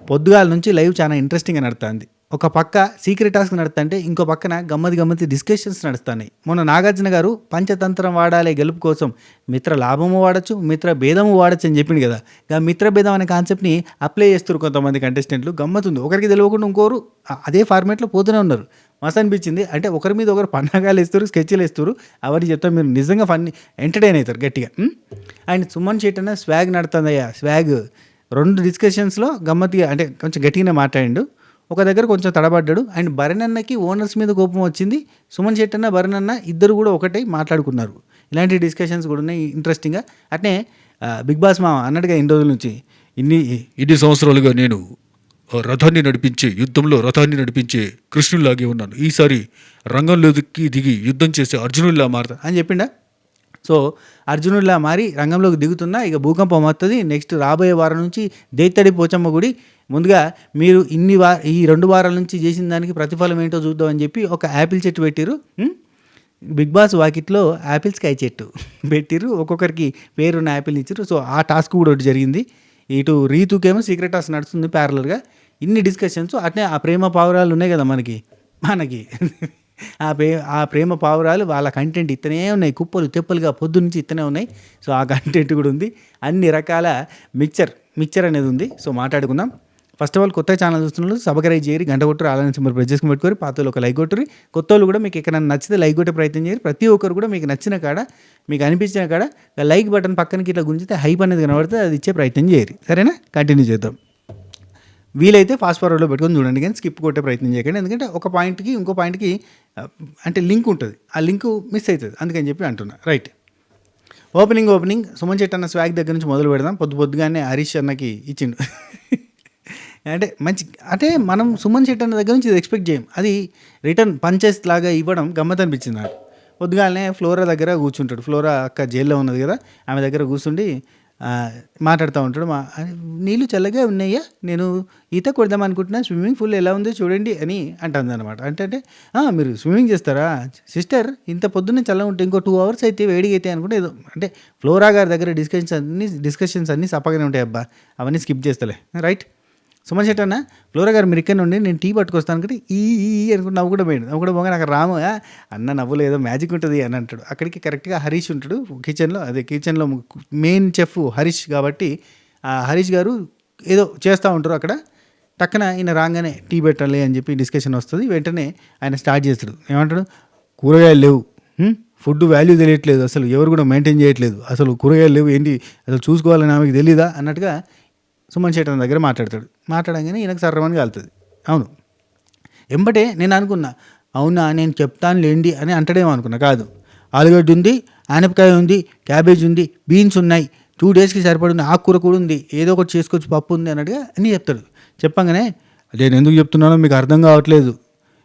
పొద్దుగాల నుంచి లైవ్ చాలా ఇంట్రెస్టింగ్గా నడుస్తుంది. ఒక పక్క సీక్రెట్ టాస్క్ నడుస్తుంటే ఇంకో పక్కన గమ్మతి డిస్కషన్స్ నడుస్తున్నాయి. మొన్న నాగార్జున గారు పంచతంత్రం వాడాలి గెలుపు కోసం, మిత్ర లాభము వాడచ్చు, మిత్ర భేదము వాడచ్చు అని చెప్పింది కదా. మిత్ర భేదం అనే కాన్సెప్ట్ని అప్లై చేస్తారు కొంతమంది కంటెస్టెంట్లు. గమ్మతుంది, ఒకరికి తెలియకుండా ఇంకోరు అదే ఫార్మేట్లో పోతూనే ఉన్నారు. మస్తు అనిపించింది. అంటే ఒకరి మీద ఒకరు పన్నాగాలు వేస్తారు, స్కెచ్లు వేస్తారు. అవన్నీ చెప్తారు, మీరు నిజంగా ఫన్నీ ఎంటర్టైన్ అవుతారు గట్టిగా. అండ్ సుమన్ శెట్టి అన్న స్వాగ్ నడుతుందయ్యా, స్వాగ్ 2 డిస్కషన్స్లో గమ్మత్తిగా అంటే కొంచెం గట్టిగానే మాట్లాడిండు. ఒక దగ్గర కొంచెం తడబడ్డాడు. అండ్ భరణ్ అన్నకి ఓనర్స్ మీద కోపం వచ్చింది. సుమన్ శెట్టి అన్న భరణ్ అన్న ఇద్దరు కూడా ఒకటే మాట్లాడుకున్నారు. ఇలాంటి డిస్కషన్స్ కూడా ఉన్నాయి ఇంట్రెస్టింగ్గా. అట్నే బిగ్ బాస్ మామ అన్నట్టుగా ఇన్ని రోజుల నుంచి ఇన్ని సంవత్సరాలుగా నేను రథాన్ని నడిపించే, యుద్ధంలో రథాన్ని నడిపించే కృష్ణుల్లాగే ఉన్నాను, ఈసారి రంగంలోకి దిగి యుద్ధం చేసే అర్జునుల్లా మారతా అని చెప్పిండా. సో అర్జునుడిలా మారి రంగంలోకి దిగుతున్నా. ఇక భూకంపం వస్తుంది. నెక్స్ట్ రాబోయే వారం నుంచి దేత్తడి పోచమ్మ గుడి. ముందుగా మీరు ఈ 2 వారాల నుంచి చేసిన దానికి ప్రతిఫలం ఏంటో చూద్దామని చెప్పి ఒక యాపిల్ చెట్టు పెట్టిరు. బిగ్ బాస్ వాకిట్లో యాపిల్స్కాయ చెట్టు పెట్టిరు. ఒక్కొక్కరికి పేరున్న యాపిల్ని ఇచ్చారు. సో ఆ టాస్క్ కూడా ఒకటి జరిగింది. ఇటు రీతుకేమో సీక్రెట్ టాస్క్ నడుస్తుంది ప్యారలర్గా. ఇన్ని డిస్కషన్స్. అట్నే ఆ ప్రేమ పావురాలు ఉన్నాయి కదా మనకి ఆ ప్రేమ పావురాలు వాళ్ళ కంటెంట్ ఇత్తనే ఉన్నాయి, కుప్పలు తెప్పలుగా పొద్దు నుంచి ఇత్తనే ఉన్నాయి. సో ఆ కంటెంట్ కూడా ఉంది. అన్ని రకాల మిక్చర్ అనేది ఉంది. సో మాట్లాడుకుందాం. ఫస్ట్ ఆఫ్ ఆల్ కొత్త ఛానల్ చూస్తున్నారు, సబ్స్క్రైబ్ చేయరు, గంట కొట్టరు, అలానే సింబల్ ప్రెస్ చేసుకుని పెట్టుకోరు. పాత వాళ్ళు ఒక లైక్ కొట్టరు. కొత్త వాళ్ళు కూడా మీకు ఎక్కడ నచ్చితే లైక్ కొట్టే ప్రయత్నం చేయరు. ప్రతి ఒక్కరు కూడా మీకు నచ్చిన కాడ, మీకు అనిపించిన కాడ లైక్ బటన్ పక్కనకి ఇట్లా గుంజితే హైప్ అనేది కనబడితే అది ఇచ్చే ప్రయత్నం చేయరు. సరేనా? కంటిన్యూ చేద్దాం. వీలైతే ఫాస్ట్ ఫార్వర్డ్లో పెట్టుకొని చూడండి, కానీ స్కిప్ కొట్టే ప్రయత్నం చేయకండి. ఎందుకంటే ఒక పాయింట్కి ఇంకో పాయింట్కి అంటే లింక్ ఉంటుంది, ఆ లింక్ మిస్ అవుతుంది. అందుకని చెప్పి అంటున్నా. రైట్, ఓపెనింగ్ సుమన్ శెట్టి అన్న స్వాగ్ దగ్గర నుంచి మొదలు పెడదాం. పొద్దుగానే హరీష్ అన్నకి ఇచ్చిండు. అంటే మనం సుమన్ శెట్టి అన్న దగ్గర నుంచి ఇది ఎక్స్పెక్ట్ చేయం. అది రిటర్న్ పంచెస్ లాగా ఇవ్వడం గమ్మత్ అనిపించింది నాకు. పొద్దుగానే ఫ్లోరా దగ్గర కూర్చుంటాడు. ఫ్లోరా అక్క జైల్లో ఉన్నది కదా, ఆమె దగ్గర కూర్చుండి మాట్లాడుతూ ఉంటాడు. నీళ్ళు చల్లగా ఉన్నాయా, నేను ఈత కొడదాం అనుకుంటున్నా, స్విమ్మింగ్ పూల్ ఎలా ఉందో చూడండి అని అంటుంది అనమాట. అంటే మీరు స్విమ్మింగ్ చేస్తారా సిస్టర్, ఇంత పొద్దున్నే చల్లగా ఉంటే ఇంకో 2 hours అయితే వేడిగా అయితే అనుకుంటే ఏదో అంటే ఫ్లోరా గారి దగ్గర డిస్కషన్స్ అన్నీ సప్పగానే ఉంటాయి అబ్బా, అవన్నీ స్కిప్ చేస్తలే. రైట్, సుమన్ శెట్టి అన్న ఫ్లోరా గారు మీరు ఇక్కడ నుండి నేను టీ పట్టుకొస్తాను అనుకుంటే ఈ అనుకుంటే నవ్వు కూడా పోగా నాకు రాము అన్న నవ్వులో ఏదో మ్యాజిక్ ఉంటుంది అని అంటాడు. అక్కడికి కరెక్ట్గా హరీష్ ఉంటాడు కిచెన్లో మెయిన్ చెఫ్ హరీష్ కాబట్టి ఆ హరీష్ గారు ఏదో చేస్తూ ఉంటారు అక్కడ. టక్కన ఈయన రాగానే టీ పెట్టాలి అని చెప్పి డిస్కషన్ వస్తుంది. వెంటనే ఆయన స్టార్ట్ చేస్తాడు. ఏమంటాడు, కూరగాయలు లేవు, ఫుడ్ వాల్యూ తెలియట్లేదు, అసలు ఎవరు కూడా మెయింటైన్ చేయట్లేదు, అసలు కూరగాయలు లేవు ఏంటి, అసలు చూసుకోవాలని ఆమెకు తెలీదా అన్నట్టుగా సుమన్ శెట్టి దగ్గర మాట్లాడగానే ఈయనకు సర్రమని కాలుతుంది. అవును, ఎంబటే నేను అనుకున్నా, అవునా నేను చెప్తాను లేండి అని అంటాడేమో అనుకున్నా. కాదు, ఆలుగడ్డ ఉంది, ఆనపకాయ ఉంది, క్యాబేజ్ ఉంది, బీన్స్ ఉన్నాయి, 2 daysకి సరిపడింది, ఆకుకూర కూడా ఉంది, ఏదో ఒకటి చేసుకోవచ్చు, పప్పు ఉంది అన్నట్టుగా అన్నీ చెప్తాడు. చెప్పగానే నేను ఎందుకు చెప్తున్నానో మీకు అర్థం కావట్లేదు,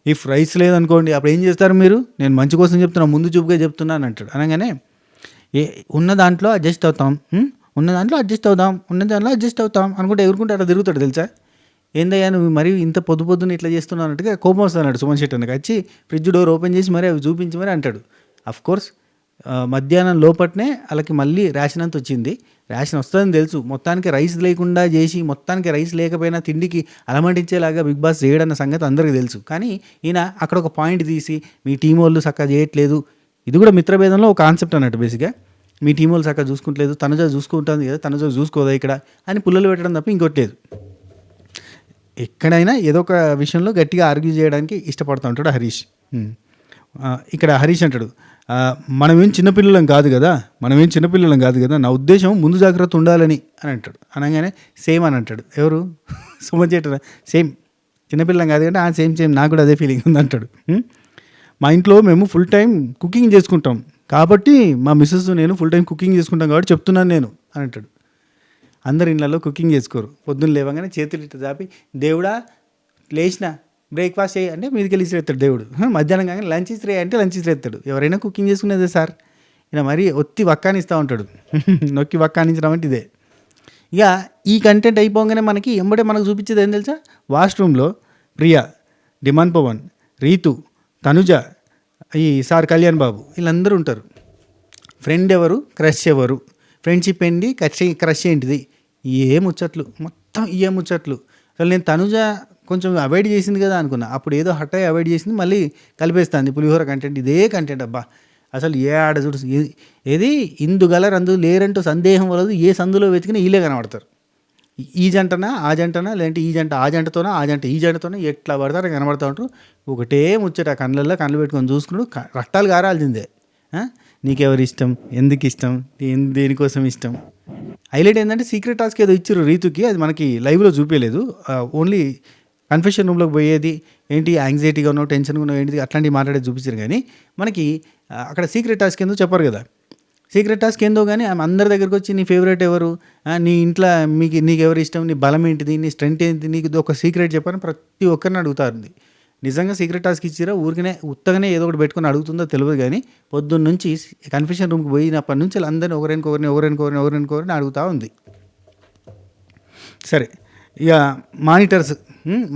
ఇఫ్ రైస్ లేదనుకోండి అప్పుడు ఏం చేస్తారు మీరు, నేను మంచి కోసం చెప్తున్నా, ముందు చూపుగా చెప్తున్నాను అంటాడు. అనగానే ఉన్న దాంట్లో అడ్జస్ట్ అవుతాం అనుకుంటే ఎగురుకుంటే అట్లా తిరుగుతాడు తెలుసా. ఏందయ్యా నువ్వు మరి ఇంత పొద్దున్న ఇట్లా చేస్తున్నావు అన్నట్టుగా కోపం వస్తున్నాడు సుమన్ శెట్టి అన్నకి. వచ్చి ఫ్రిడ్జ్ డోర్ ఓపెన్ చేసి మరి అవి చూపించి మరి అంటాడు. అఫ్కోర్స్ మధ్యాహ్నం లోపట్నే వాళ్ళకి మళ్ళీ రేషన్ అంత వచ్చింది. రేషన్ వస్తుందని తెలుసు, మొత్తానికి రైస్ లేకుండా చేసి, మొత్తానికి రైస్ లేకపోయినా తిండికి అలమటించేలాగా బిగ్ బాస్ చేయడన్న సంగతి అందరికీ తెలుసు. కానీ ఈయన అక్కడ ఒక పాయింట్ తీసి మీ టీం వాళ్ళు చక్కగా చేయట్లేదు, ఇది కూడా మిత్రభేదంలో ఒక కాన్సెప్ట్ అన్నట్టు. బేసిక్గా మీ టీం వాళ్ళు చక్కగా చూసుకుంటలేదు, తనుజ చూసుకుంటుంది కదా, తనుజ చూసుకోదా ఇక్కడ అని పుల్లలు పెట్టడం తప్ప ఇంకొట్టలేదు. ఎక్కడైనా ఏదో ఒక విషయంలో గట్టిగా ఆర్గ్యూ చేయడానికి ఇష్టపడుతూ ఉంటాడు హరీష్. ఇక్కడ హరీష్ అంటాడు, మనమేం చిన్నపిల్లలం కాదు కదా, నా ఉద్దేశం ముందు జాగ్రత్త ఉండాలని అని అంటాడు. అనగానే సేమ్ అని అంటాడు. ఎవరు, సుమన్ శెట్టి. సేమ్ చిన్నపిల్లం కాదు కదా, సేమ్ నాకు కూడా అదే ఫీలింగ్ ఉంది అంటాడు. మా ఇంట్లో మేము ఫుల్ టైం కుకింగ్ చేసుకుంటాం కాబట్టి మా మిస్సెస్ నేను ఫుల్ టైం కుకింగ్ చేసుకుంటాం కాబట్టి చెప్తున్నాను నేను అని అంటాడు. అందరు ఇళ్ళల్లో కుకింగ్ చేసుకోరు. పొద్దున్న లేవగానే చేతులు ఇట్లా చాపి దేవుడా లేచిన బ్రేక్ఫాస్ట్ చేయి అంటే మీదకి వెళ్ళి ఇసిరేస్తాడు దేవుడు. మధ్యాహ్నం కానీ లంచ్ ఇసిరే అంటే లంచ్ ఇసిరేస్తాడు. ఎవరైనా కుకింగ్ చేసుకునేదే సార్. ఇలా మరీ ఒత్తి వక్కానిస్తూ ఉంటాడు. నొక్కి వక్కానించడం అంటే ఇదే. ఇక ఈ కంటెంట్ అయిపోగానే మనకు చూపించేది ఏం తెలుసా, వాష్రూమ్లో ప్రియా, డిమాండ్ పవన్, రీతు, తనుజ, ఈ సార్ కళ్యాణ్ బాబు వీళ్ళందరూ ఉంటారు. ఫ్రెండ్ ఎవరు, క్రష్ ఎవరు, ఫ్రెండ్షిప్ ఏంటి, క్రష్ ఏంటిది, ఏ ముచ్చట్లు, మొత్తం ఏ ముచ్చట్లు. అసలు నేను తనుజ కొంచెం అవాయిడ్ చేసింది కదా అనుకున్నా, అప్పుడు ఏదో హట్ అయ్యి అవాయిడ్ చేసింది, మళ్ళీ కలిపేస్తుంది పులిహోర కంటెంట్, ఇదే కంటెంట్. అబ్బా అసలు ఏ ఆడ చూడు ఏది ఇందుగలరు అందు లేరంటూ సందేహం వలదు, ఏ సందులో వెతికినా వీళ్ళే కనబడతారు. ఈ జంటనా ఆ జంటనా, లేదంటే ఈ జంట ఆ జంటతోనా ఆ జంట ఈ జంటతోనా, ఎట్లా పడతారో కనబడతా ఉంటారు. ఒకటే ముచ్చట, కళ్ళల్లో కళ్ళు పెట్టుకొని చూసుకున్నాడు, రక్తాలు గారాల్సిందే. నీకెవరు ఇష్టం, ఎందుకు ఇష్టం, దేనికోసం ఇష్టం. హైలైట్ ఏంటంటే సీక్రెట్ టాస్క్ ఏదో ఇచ్చారు రీతుకి, అది మనకి లైవ్లో చూపించలేదు. ఓన్లీ కన్ఫెషన్ రూమ్లోకి పోయేది ఏంటి, యాంగ్జైటీగా ఉన్నావు, టెన్షన్గా ఉన్నావు ఏంటి, అట్లాంటివి మాట్లాడేది చూపించారు. కానీ మనకి అక్కడ సీక్రెట్ టాస్క్ ఏందో చెప్పారు కదా. సీక్రెట్ టాస్క్ ఏందో కానీ ఆమె అందరి దగ్గరికి వచ్చి నీ ఫేవరెట్ ఎవరు, నీ ఇంట్లో నీకు ఎవరు ఇష్టం, నీ బలం ఏంటిది, నీ స్ట్రెంత్ ఏంటి, నీకు ఒక సీక్రెట్ చెప్పని ప్రతి ఒక్కరిని అడుగుతారు. నిజంగా సీక్రెట్ టాస్క్ ఇచ్చిరా ఊరికనే ఉత్తగానే ఏదో ఒకటి పెట్టుకొని అడుగుతుందో తెలియదు. కానీ పొద్దున్న నుంచి కన్ఫెషన్ రూమ్కి పోయినప్పటి నుంచి అందరినీ ఒకరిని అడుగుతూ ఉంది. సరే, ఇక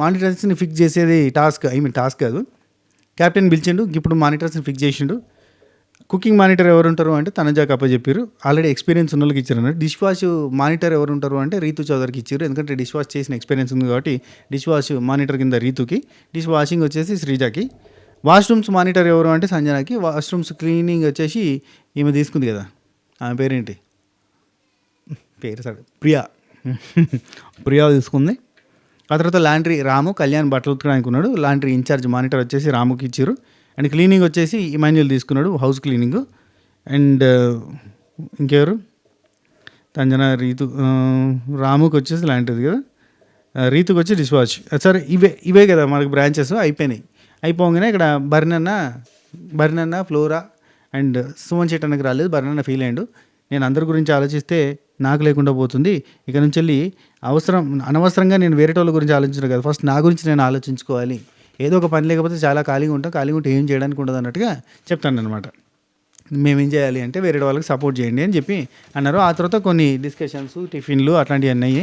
మానిటర్స్ని ఫిక్స్ చేసేది టాస్క్, టాస్క్ కాదు, కెప్టెన్ పిలిచిండు, ఇప్పుడు మానిటర్స్ని ఫిక్స్ చేసిండు. కుకింగ్ మానిటర్ ఎవరు ఉంటారు అంటే తనుజాకి అప్పచెప్పారు, ఆల్రెడీ ఎక్స్పీరియన్స్ ఉన్న వాళ్ళకి ఇచ్చారు అన్నట్టు. డిష్ వాష్ మానిటర్ ఎవరు ఉంటారు అంటే రీతు చౌదరికి ఇచ్చారు, ఎందుకంటే డిష్ వాష్ చేసిన ఎక్స్పీరియన్స్ ఉంది కాబట్టి డిష్ వాష్ మానిటర్ కింద రీతుకి, డిష్ వాషింగ్ వచ్చేసి శ్రీజాకి. వాష్రూమ్స్ మానిటర్ ఎవరు అంటే సంజనాకి, వాష్రూమ్స్ క్లీనింగ్ వచ్చేసి ఈమె తీసుకుంది కదా, ఆమె పేరేంటి, పేరు సరే ప్రియా తీసుకుంది. ఆ తర్వాత లాండ్రీ రాము, కళ్యాణ్ బట్టలు ఉతకడానికి ఉన్నాడు, లాండ్రీ ఇన్ఛార్జ్ మానిటర్ వచ్చేసి రాముకి ఇచ్చారు. అండ్ క్లీనింగ్ వచ్చేసి ఇమాన్యుయల్ తీసుకున్నాడు, హౌస్ క్లీనింగ్. అండ్ ఇంకెవరు, తంజన, రీతు, రాముకి వచ్చేసి లాంటిది కదా, రీతుకి వచ్చి డిష్ వాష్. సరే, ఇవే కదా మనకు బ్రాంచెస్ అయిపోయినాయి. అయిపోగానే ఇక్కడ బర్నన్న ఫ్లోరా అండ్ సుమన్ శెట్టన్నకి రాలేదు, బర్నన్న ఫీల్ అయ్యాడు. నేను అందరి గురించి ఆలోచిస్తే నాకు లేకుండా పోతుంది, ఇక నుంచి వెళ్ళి అనవసరంగా నేను వేరే వాళ్ళ గురించి ఆలోచించను కదా, ఫస్ట్ నా గురించి నేను ఆలోచించుకోవాలి, ఏదో ఒక పని లేకపోతే చాలా ఖాళీగా ఉంటే ఏం చేయడానికి ఉండదు అన్నట్టుగా చెప్తాను అనమాట. మేమేం చేయాలి అంటే వేరే వాళ్ళకి సపోర్ట్ చేయండి అని చెప్పి అన్నారు. ఆ తర్వాత కొన్ని డిస్కషన్స్, టిఫిన్లు అట్లాంటివి అన్నాయి.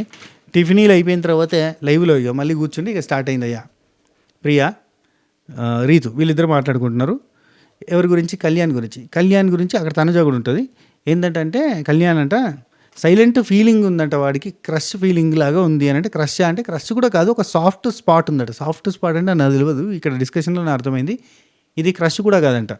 టిఫిన్లు అయిపోయిన తర్వాత లైవ్లో ఇక మళ్ళీ కూర్చుండి ఇక స్టార్ట్ అయిందయ్యా. ప్రియా, రీతు వీళ్ళిద్దరు మాట్లాడుకుంటున్నారు. ఎవరి గురించి, కళ్యాణ్ గురించి అక్కడ తనుజ కూడా ఉంటుంది. ఏంటంటే కళ్యాణ్ అంట సైలెంట్ ఫీలింగ్ ఉందంట వాడికి, క్రష్ ఫీలింగ్ లాగా ఉంది అని. అంటే క్రష్ కూడా కాదు, ఒక సాఫ్ట్ స్పాట్ ఉందట. సాఫ్ట్ స్పాట్ అంటే నాకు తెలియదు, ఇక్కడ డిస్కషన్లో నాకు అర్థమైంది ఇది క్రష్ కూడా కాదంట.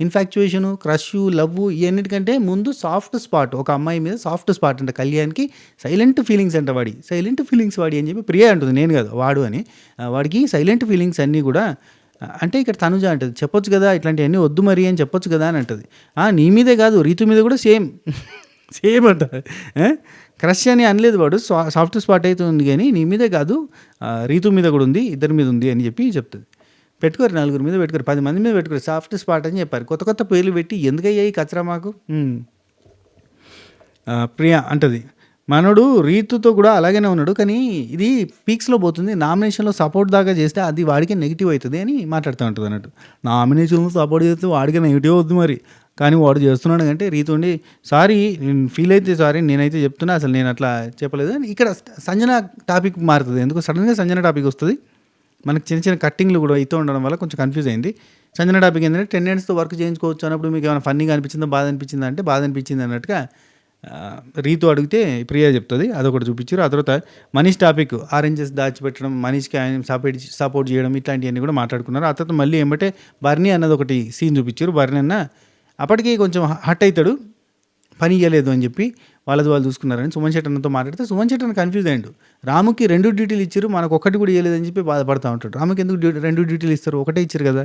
ఇన్ఫాక్చుయేషను, క్రష్, లవ్ ఇవన్నిటికంటే ముందు సాఫ్ట్ స్పాట్, ఒక అమ్మాయి మీద సాఫ్ట్ స్పాట్ అంట కళ్యాణ్కి. సైలెంట్ ఫీలింగ్స్ అంట సైలెంట్ ఫీలింగ్స్ వాడి అని చెప్పి ప్రియా అంటుంది, నేను కాదు వాడు అని. వాడికి సైలెంట్ ఫీలింగ్స్ అన్నీ కూడా అంటే ఇక్కడ తనుజ అంటది, చెప్పొచ్చు కదా ఇట్లాంటివన్నీ వద్దు మరి అని చెప్పొచ్చు కదా అని అంటది. నీ మీదే కాదు రీతు మీద కూడా సేమ్ అంట. క్రష్ అని అనలేదు వాడు, సాఫ్ట్ స్పాట్ అయితే ఉంది కానీ నీ మీదే కాదు రీతు మీద కూడా ఉంది, ఇద్దరి మీద ఉంది అని చెప్పి చెప్తుంది. పెట్టుకోరు, 4 మీద పెట్టుకోరు, 10 మంది మీద పెట్టుకోరు, సాఫ్ట్ స్పాట్ అని చెప్పారు. కొత్త పేర్లు పెట్టి ఎందుకయ్యాయి కచరా మాకు. ప్రియా అంటది, మనోడు రీతుతో కూడా అలాగనే ఉన్నాడు, కానీ ఇది పీక్స్లో పోతుంది, నామినేషన్లో సపోర్ట్ దాకా చేస్తే అది వాడికి నెగిటివ్ అవుతుంది అని మాట్లాడుతూ ఉంటుంది అన్నట్టు. నామినేషన్లో సపోర్ట్ చేస్తే వాడికి నెగిటివ్ అవుతుంది మరి, కానీ వాడు చేస్తున్నాడు అంటే రీతు ఉండి సారీ నేను ఫీల్ అయితే సారీ, నేనైతే చెప్తున్నా అసలు నేను అట్లా చెప్పలేదు అని. ఇక్కడ సంజన టాపిక్ మారుతుంది, ఎందుకు సడన్గా సంజన టాపిక్ వస్తుంది. మనకు చిన్న కట్టింగ్లు కూడా అయితే ఉండడం వల్ల కొంచెం కన్ఫ్యూజ్ అయింది. సంజన టాపిక్ ఏంటంటే టెండెన్స్తో వర్క్ చేయించుకోవచ్చు అన్నప్పుడు మీకు ఏమైనా ఫన్నీగా అనిపించిందో, బాధ అనిపించిందా అంటే బాధ అనిపించింది అన్నట్టుగా రీతు అడిగితే ప్రియా చెప్తుంది, అదొకటి చూపించారు. ఆ తర్వాత మనీష్ టాపిక్, ఆరెంజెస్ దాచిపెట్టడం, మనీష్కి ఆయన సపోర్ట్ చేయడం, ఇట్లాంటివన్నీ కూడా మాట్లాడుకున్నారు. ఆ తర్వాత మళ్ళీ ఏమంటే బర్నీ అన్నది ఒకటి సీన్ చూపించారు. బర్నీ అన్న అప్పటికి కొంచెం హట్ అవుతాడు, పని ఇవ్వలేదు అని చెప్పి వాళ్ళు చూసుకున్నారని సుమన్ శెట్టన్నతో మాట్లాడితే సుమన్ శెట్టన్న కన్ఫ్యూజ్ అయ్యాడు. రాముకి 2 డ్యూటీలు ఇచ్చారు, మనకు ఒకటి కూడా ఇవ్వలేదని చెప్పి బాధపడుతూ ఉంటాడు. రాముకి ఎందుకు 2 డ్యూటీలు ఇస్తారు, ఒకటే ఇచ్చారు కదా.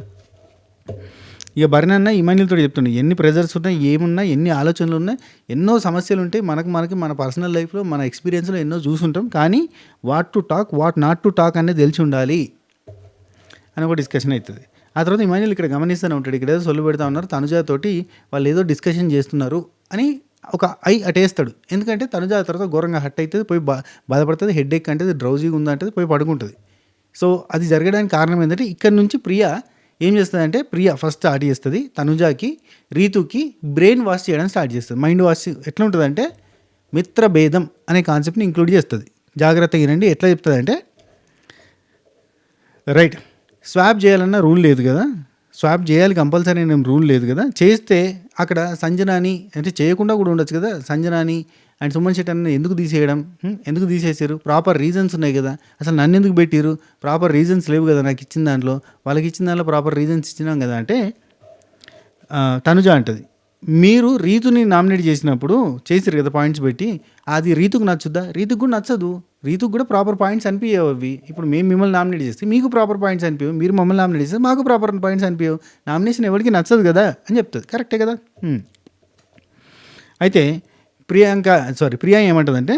ఇక బర్నన్న ఇమాన్యుల్తో చెప్తుండే, ఎన్ని ప్రెజర్స్ ఉన్నాయి, ఏమున్నా, ఎన్ని ఆలోచనలు ఉన్నాయి, ఎన్నో సమస్యలు ఉంటాయి, మనకి మన పర్సనల్ లైఫ్లో మన ఎక్స్పీరియన్స్లో ఎన్నో చూసుంటాం, కానీ what to talk what not to talk అనేది తెలిసి ఉండాలి అని ఒక డిస్కషన్ అవుతుంది. ఆ తర్వాత ఇమాన్యుల్ ఇక్కడ గమనిస్తూనే ఉంటాడు, ఇక్కడ ఏదో సొల్లు పెడతా ఉన్నారు, తనుజాతోటి వాళ్ళు ఏదో డిస్కషన్ చేస్తున్నారు అని ఒక అటేస్తాడు. ఎందుకంటే తనుజ ఆ తర్వాత ఘోరంగా హట్ అవుతుంది, పోయి బాధపడుతుంది, హెడ్ ఎక్ అంటే డ్రౌజీగా ఉందంటే పోయి పడుకుంటుంది. సో అది జరగడానికి కారణం ఏంటంటే ఇక్కడ నుంచి ప్రియా ఏం చేస్తుందంటే ప్రియా ఫస్ట్ స్టార్ట్ చేస్తుంది తనుజాకి, రీతుకి బ్రెయిన్ వాష్ చేయడం స్టార్ట్ చేస్తుంది. మైండ్ వాష్ ఎట్లా ఉంటుందంటే మిత్రభేదం అనే కాన్సెప్ట్ని ఇంక్లూడ్ చేస్తుంది. జాగ్రత్తగా వినండి ఎట్లా చెప్తుంది అంటే, రైట్, స్వాప్ చేయాలన్న రూల్ లేదు కదా, స్వాప్ చేయాలి కంపల్సరీ అనే రూల్ లేదు కదా, చేస్తే అక్కడ సంజనాని అంటే చేయకుండా కూడా ఉండొచ్చు కదా, సంజనాని అండ్ సుమన్ శెట్టి అన్న ఎందుకు తీసేయడం, ఎందుకు తీసేసారు, ప్రాపర్ రీజన్స్ ఉన్నాయి కదా, అసలు నన్ను ఎందుకు పెట్టారు, ప్రాపర్ రీజన్స్ లేవు కదా నాకు ఇచ్చిన దాంట్లో, వాళ్ళకి ఇచ్చిన దాంట్లో ప్రాపర్ రీజన్స్ ఇచ్చినాం కదా అంటే తనుజ అంటది, మీరు రీతుని నామినేట్ చేసినప్పుడు చేసారు కదా పాయింట్స్ పెట్టి, అది రీతుకు నచ్చుద్దా, రీతుకు కూడా నచ్చదు, రీతుకు కూడా ప్రాపర్ పాయింట్స్ అనిపించవు అవి. ఇప్పుడు మేము మిమ్మల్ని నామినేట్ చేస్తే మీకు ప్రాపర్ పాయింట్స్ అనిపించవు, మీరు మమ్మల్ని నామినేట్ చేస్తే మాకు ప్రాపర్ పాయింట్స్ అనిపించవు, నామినేషన్ ఎవరికి నచ్చదు కదా అని చెప్తుంది. కరెక్టే కదా. అయితే ప్రియా ఏమంటుందంటే,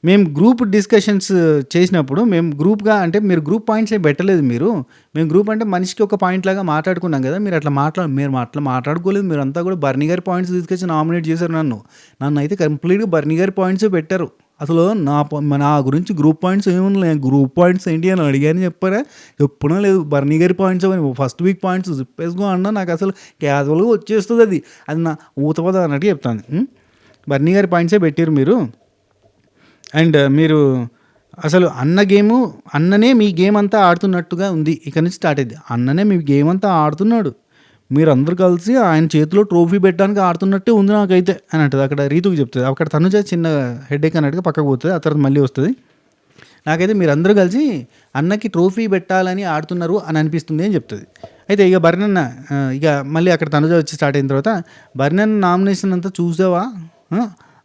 మేము గ్రూప్ డిస్కషన్స్ చేసినప్పుడు మేము గ్రూప్గా అంటే మీరు గ్రూప్ పాయింట్స్ ఏం పెట్టలేదు, మేము గ్రూప్ అంటే మనిషికి ఒక పాయింట్ లాగా మాట్లాడుకున్నాం కదా, మీరు అట్లా మాట్లాడుకోలేదు, మీరు అంతా కూడా బర్నీ గారి పాయింట్స్ తీసుకొచ్చి నామినేట్ చేశారు. నన్ను అయితే కంప్లీట్గా బర్నీ గారి పాయింట్స్ పెట్టారు. అసలు నా గురించి గ్రూప్ పాయింట్స్ ఏమన్నా, గ్రూప్ పాయింట్స్ ఏంటి అని అడిగాను, చెప్పడం లేదు, బర్నీ గారి పాయింట్స్ అని ఫస్ట్ వీక్ పాయింట్స్ చెప్పేసుకో అన్నా, నాకు అసలు క్యాజువల్గా వచ్చేస్తుంది, అది నా ఊతపద అన్నట్టు చెప్తాను. బర్నీ గారి పాయింట్సే పెట్టారు మీరు. అండ్ మీరు అసలు అన్ననే మీ గేమ్ అంతా ఆడుతున్నట్టుగా ఉంది, ఇక్కడ నుంచి స్టార్ట్ అయింది, అన్ననే మీ గేమ్ అంతా ఆడుతున్నాడు, మీరు అందరు కలిసి ఆయన చేతిలో ట్రోఫీ పెట్టడానికి ఆడుతున్నట్టే ఉంది నాకైతే అని అంటుంది. అక్కడ రీతుకి చెప్తుంది, అక్కడ తనుజ చిన్న హెడేక్ అన్నట్టుగా పక్కకు పోతుంది, ఆ తర్వాత మళ్ళీ వస్తుంది, నాకైతే మీరు అందరూ కలిసి అన్నకి ట్రోఫీ పెట్టాలని ఆడుతున్నారు అని అనిపిస్తుంది అని చెప్తుంది. అయితే ఇక బర్నన్న ఇక మళ్ళీ అక్కడ తనుజ వచ్చి స్టార్ట్ అయిన తర్వాత, బర్నన్న నామినేషన్ అంతా చూసావా,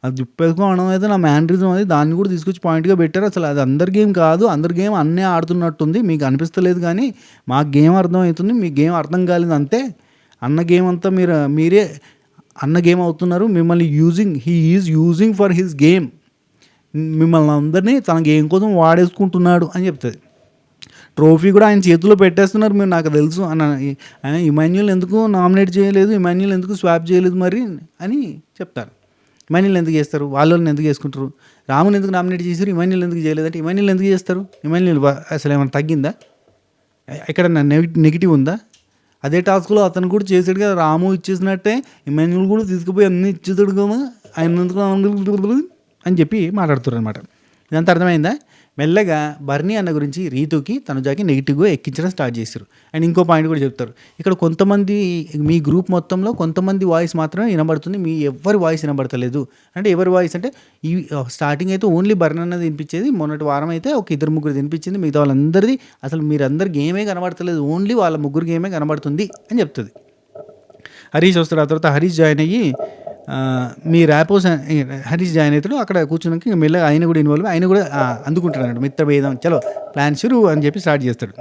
అది చెప్పేసుకోవడం అయితే నా మ్యానరిజం అది, దాన్ని కూడా తీసుకొచ్చి పాయింట్గా పెట్టారు, అసలు అది అందరి గేమ్ కాదు, అందరి గేమ్ అన్నే ఆడుతున్నట్టుంది, మీకు అనిపిస్తలేదు కానీ మాకు గేమ్ అర్థం అవుతుంది, మీ గేమ్ అర్థం కాలేదు అంతే, అన్న గేమ్ అంతా మీరే అన్న గేమ్ అవుతున్నారు, మిమ్మల్ని he is using for his game, మిమ్మల్ని అందరినీ తన గేమ్ కోసం వాడేసుకుంటున్నాడు అని చెప్తుంది. ట్రోఫీ కూడా ఆయన చేతిలో పెట్టేస్తున్నారు మీరు, నాకు తెలుసు అన్న, ఇమాన్యుల్ ఎందుకు నామినేట్ చేయలేదు, ఇమాన్యుల్ ఎందుకు స్వాప్ చేయలేదు మరి అని చెప్తారు. ఇమాన్యుల్ ఎందుకు చేస్తారు, వాళ్ళని ఎందుకు చేసుకుంటారు, రాముని ఎందుకు నామినేట్ చేశారు, ఇమాన్యుల్ ఎందుకు చేయలేదంటే, ఇమాన్యుల్ ఎందుకు చేస్తారు, ఇమాన్యుల్ అసలు ఏమైనా తగ్గిందా, ఎక్కడ నెగిటివ్ ఉందా, అదే టాస్క్లో అతను కూడా చేసాడు కదా, రాము ఇచ్చేసినట్టే ఇమాన్యుల్ కూడా తీసుకుపోయి అన్నీ ఇచ్చేసాడు కదా, ఆయన ఎందుకు అని చెప్పి మాట్లాడుతున్నారు అనమాట. ఇదంతా అర్థమైందా. మెల్లగా బర్నీ అన్న గురించి రీతుకి తనుజాకి నెగిటివ్గా ఎక్కించడం స్టార్ట్ చేశారు. అండ్ ఇంకో పాయింట్ కూడా చెప్తారు, ఇక్కడ కొంతమంది మీ గ్రూప్ మొత్తంలో కొంతమంది వాయిస్ మాత్రమే వినబడుతుంది, మీ ఎవరి వాయిస్ వినబడతలేదు అంటే, ఎవరి వాయిస్ అంటే ఈ స్టార్టింగ్ అయితే ఓన్లీ బర్నీ అన్నది వినిపించేది, మొన్నటి వారం అయితే ఒక 2-3 వినిపించింది, మిగతా వాళ్ళందరిది అసలు మీరందరి గేమే కనబడతలేదు, ఓన్లీ వాళ్ళ ముగ్గురు గేమే కనబడుతుంది అని చెప్తుంది. హరీష్ వస్తాడు, ఆ తర్వాత హరీష్ జాయిన్ అయ్యి మీ ర్యాపోస్ హరీష్ జాయిన్ అవుతాడు, అక్కడ కూర్చున్నాక ఇంకా మెల్లగా ఆయన కూడా ఇన్వాల్వ్, ఆయన కూడా అందుకుంటాడు, మిత్రభేదం చలో ప్లాన్ షురు అని చెప్పి స్టార్ట్ చేస్తాడు.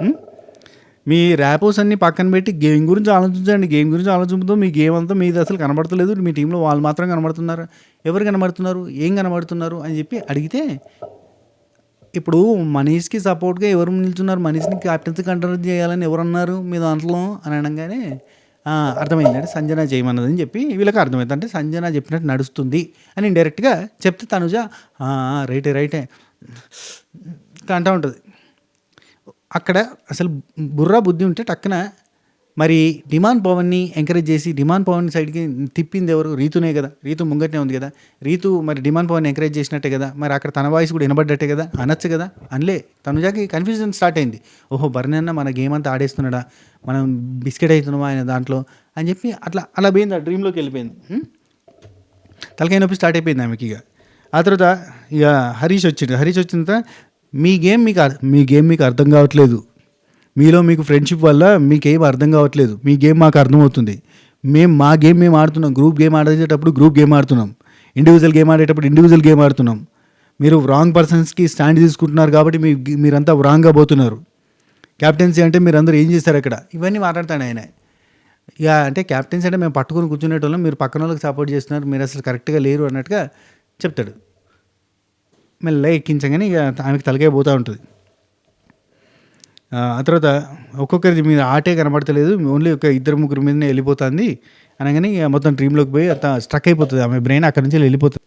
మీ ర్యాపోస్ అన్ని పక్కన పెట్టి గేమ్ గురించి ఆలోచించండి, గేమ్ గురించి ఆలోచించడంతో మీ గేమ్ అంతా మీది అసలు కనబడతలేదు, మీ టీంలో వాళ్ళు మాత్రం కనబడుతున్నారు, ఎవరు కనబడుతున్నారు, ఏం కనబడుతున్నారు అని చెప్పి అడిగితే, ఇప్పుడు మనీష్కి సపోర్ట్గా ఎవరు నిల్చున్నారు, మనీష్ని క్యాప్టెన్సీ కంట్రోల్ చేయాలని ఎవరన్నారు మీ దాంట్లో అని అనగానే అర్థమైందంటే సంజన చేయమన్నదని చెప్పి వీళ్ళకి అర్థమైంది, అంటే సంజన చెప్పినట్టు నడుస్తుంది అని ఇండైరెక్ట్గా చెప్తే తనుజ రైటే అంటూ ఉంటుంది. అక్కడ అసలు బుర్రా బుద్ధి ఉంటే టక్కున మరి డిమాండ్ పవన్ని ఎంకరేజ్ చేసి డిమాండ్ పవన్ సైడ్కి తిప్పింది ఎవరు, రీతునే కదా, రీతు ముంగట్నే ఉంది కదా, రీతు మరి డిమాండ్ పవన్ ఎంకరేజ్ చేసినట్టే కదా, మరి అక్కడ తన వాయిస్ కూడా వినబడ్డట్టే కదా, అనొచ్చు కదా, అనలే. తనుజాకి కన్ఫ్యూజన్ స్టార్ట్ అయింది, ఓహో బర్నీ అన్న మన గేమ్ అంతా ఆడేస్తున్నాడా, మనం బిస్కెట్ అవుతున్నామా ఆయన దాంట్లో అని చెప్పి అలా పోయింది, ఆ డ్రీమ్లోకి వెళ్ళిపోయింది, తలకాయ నొప్పి స్టార్ట్ అయిపోయింది ఆమెకి. ఇక ఆ తర్వాత ఇక హరీష్ వచ్చిన తర్వాత మీ గేమ్ మీకు అర్థం కావట్లేదు, మీలో మీకు ఫ్రెండ్షిప్ వల్ల మీకేం అర్థం కావట్లేదు, మీ గేమ్ మాకు అర్థమవుతుంది, మా గేమ్ మేము ఆడుతున్నాం, గ్రూప్ గేమ్ ఆడేటప్పుడు గ్రూప్ గేమ్ ఆడుతున్నాం, ఇండివిజువల్ గేమ్ ఆడేటప్పుడు ఇండివిజువల్ గేమ్ ఆడుతున్నాం, మీరు రాంగ్ పర్సన్స్కి స్టాండ్ తీసుకుంటున్నారు కాబట్టి మీరంతా రాంగ్గా పోతున్నారు, క్యాప్టెన్సీ అంటే మీరు అందరూ ఏం చేస్తారు అక్కడ, ఇవన్నీ మాట్లాడతాడు ఆయన. ఇక అంటే క్యాప్టెన్సీ అంటే మేము పట్టుకొని కూర్చునేటోళ్ళం, మీరు పక్కన వాళ్ళకి సపోర్ట్ చేస్తున్నారు, మీరు అసలు కరెక్ట్గా లేరు అన్నట్టుగా చెప్తాడు. మెల్లగా ఎక్కించగానే ఇక ఆమెకి తలకాయ పోతూ ఉంటుంది. ఆ తర్వాత ఒక్కొక్కరి మీద ఆటే కనబడతలేదు, ఓన్లీ ఒక 2-3 మీదనే వెళ్ళిపోతుంది అనగానే ఇక మొత్తం డ్రీమ్లోకి పోయి అంత స్ట్రక్ అయిపోతుంది, ఆమె బ్రెయిన్ అక్కడి నుంచి వెళ్ళిపోతుంది,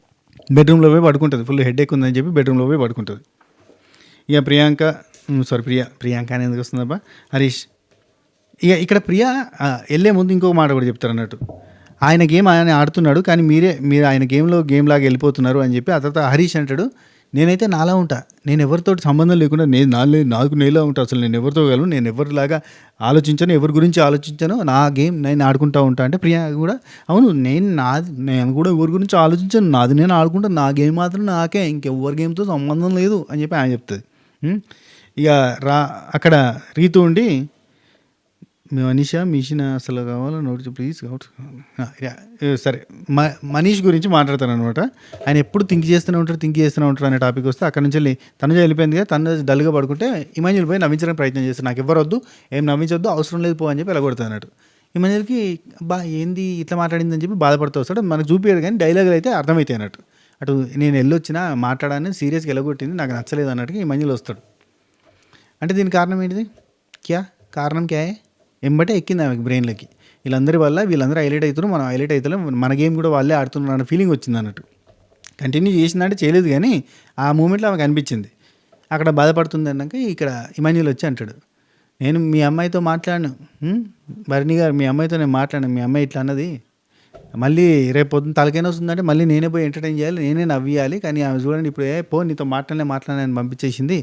బెడ్రూమ్లో పోయి పడుకుంటుంది, ఫుల్ హెడేక్ ఉందని చెప్పి బెడ్రూమ్లో పోయి పడుకుంటుంది. ఇక ప్రియాంక అని ఎందుకు వస్తుందబ్బా, హరీష్ ఇక ఇక్కడ వెళ్ళే ముందు ఇంకొక మాట కూడా చెప్తారు అన్నట్టు, ఆయన గేమ్ ఆయన ఆడుతున్నాడు కానీ మీరు ఆయన గేమ్ లాగా వెళ్ళిపోతున్నారు అని చెప్పి. ఆ తర్వాత హరీష్ అంటాడు, నేనైతే నాలా ఉంటా, నేను ఎవరితోటి సంబంధం లేకుండా నాకు నేలా ఉంటా, అసలు నేను ఎవరితో కలను, నేను ఎవరిలాగా ఆలోచించను, ఎవరి గురించి ఆలోచించను, నా గేమ్ నేను ఆడుకుంటూ ఉంటా అంటే ప్రియా కూడా అవును నేను కూడా ఎవరి గురించి ఆలోచించను, నాది నేను ఆడుకుంటాను, నా గేమ్ మాత్రం నాకే, ఇంకెవరి గేమ్తో సంబంధం లేదు అని చెప్పి ఆయన చెప్తుంది. ఇక అక్కడ రీతు ఉండి మనీషా మిషన్ అసలు కావాలా నోటి ప్లీజ్ సరే మనీష్ గురించి మాట్లాడతాను అనమాట. ఆయన ఎప్పుడు థింక్ చేస్తూనే ఉంటారు అనే టాపిక్ వస్తే అక్కడ నుంచి వెళ్ళి తనుజ వెళ్ళిపోయింది కదా, తను డల్గా పడుకుంటే ఇమాన్యుల్ పోయి నవ్వించడానికి ప్రయత్నం చేస్తాడు. నాకు ఎవరు వద్దు, ఏం నవ్వించొద్దు, అవసరం లేదు పో అని చెప్పి వెళ్ళగొడతాడు అన్నట్టు. ఇమాన్యుల్కి ఏంది ఇట్లా మాట్లాడిందని చెప్పి బాధపడుతూ వస్తాడు. మనకు చూపించాడు కానీ డైలాగులు అయితే అర్థమవుతాయి అన్నట్టు. అటు నేను వెళ్ళొచ్చినా మాట్లాడాలని సీరియస్గా వెళ్ళగొట్టింది, నాకు నచ్చలేదు అన్నట్టుగా ఇమాన్యుల్ వస్తాడు. అంటే దీనికి కారణం ఏంటిది? కారణం క్యా ఎంబటే ఎక్కింది ఆమెకి బ్రెయిన్లోకి, వీళ్ళందరి వల్ల వీళ్ళందరూ హైలైట్ అవుతున్నారు, మనం హైలైట్ అవుతున్నాం, మన గేమ్ కూడా వాళ్ళే ఆడుతున్నారు అన్న ఫీలింగ్ వచ్చింది అన్నట్టు. కంటిన్యూ చేసిందంటే చేయలేదు కానీ ఆ మూమెంట్లో ఆమెకు అనిపించింది. అక్కడ బాధపడుతుంది అన్నాక ఇక్కడ ఇమాన్యుల్ వచ్చి అంటాడు, నేను మీ అమ్మాయితో మాట్లాడను, భరణి గారు మీ అమ్మాయితో నేను మాట్లాడాను, మీ అమ్మాయి ఇట్లా అన్నది, మళ్ళీ రేపు పొద్దున్న తలకైనా వస్తుందంటే మళ్ళీ నేనే పోయి ఎంటర్టైన్ చేయాలి, నేనే నవ్వియాలి, కానీ ఆమె చూడండి ఇప్పుడు నీతో మాట్లాడని పంపించేసింది,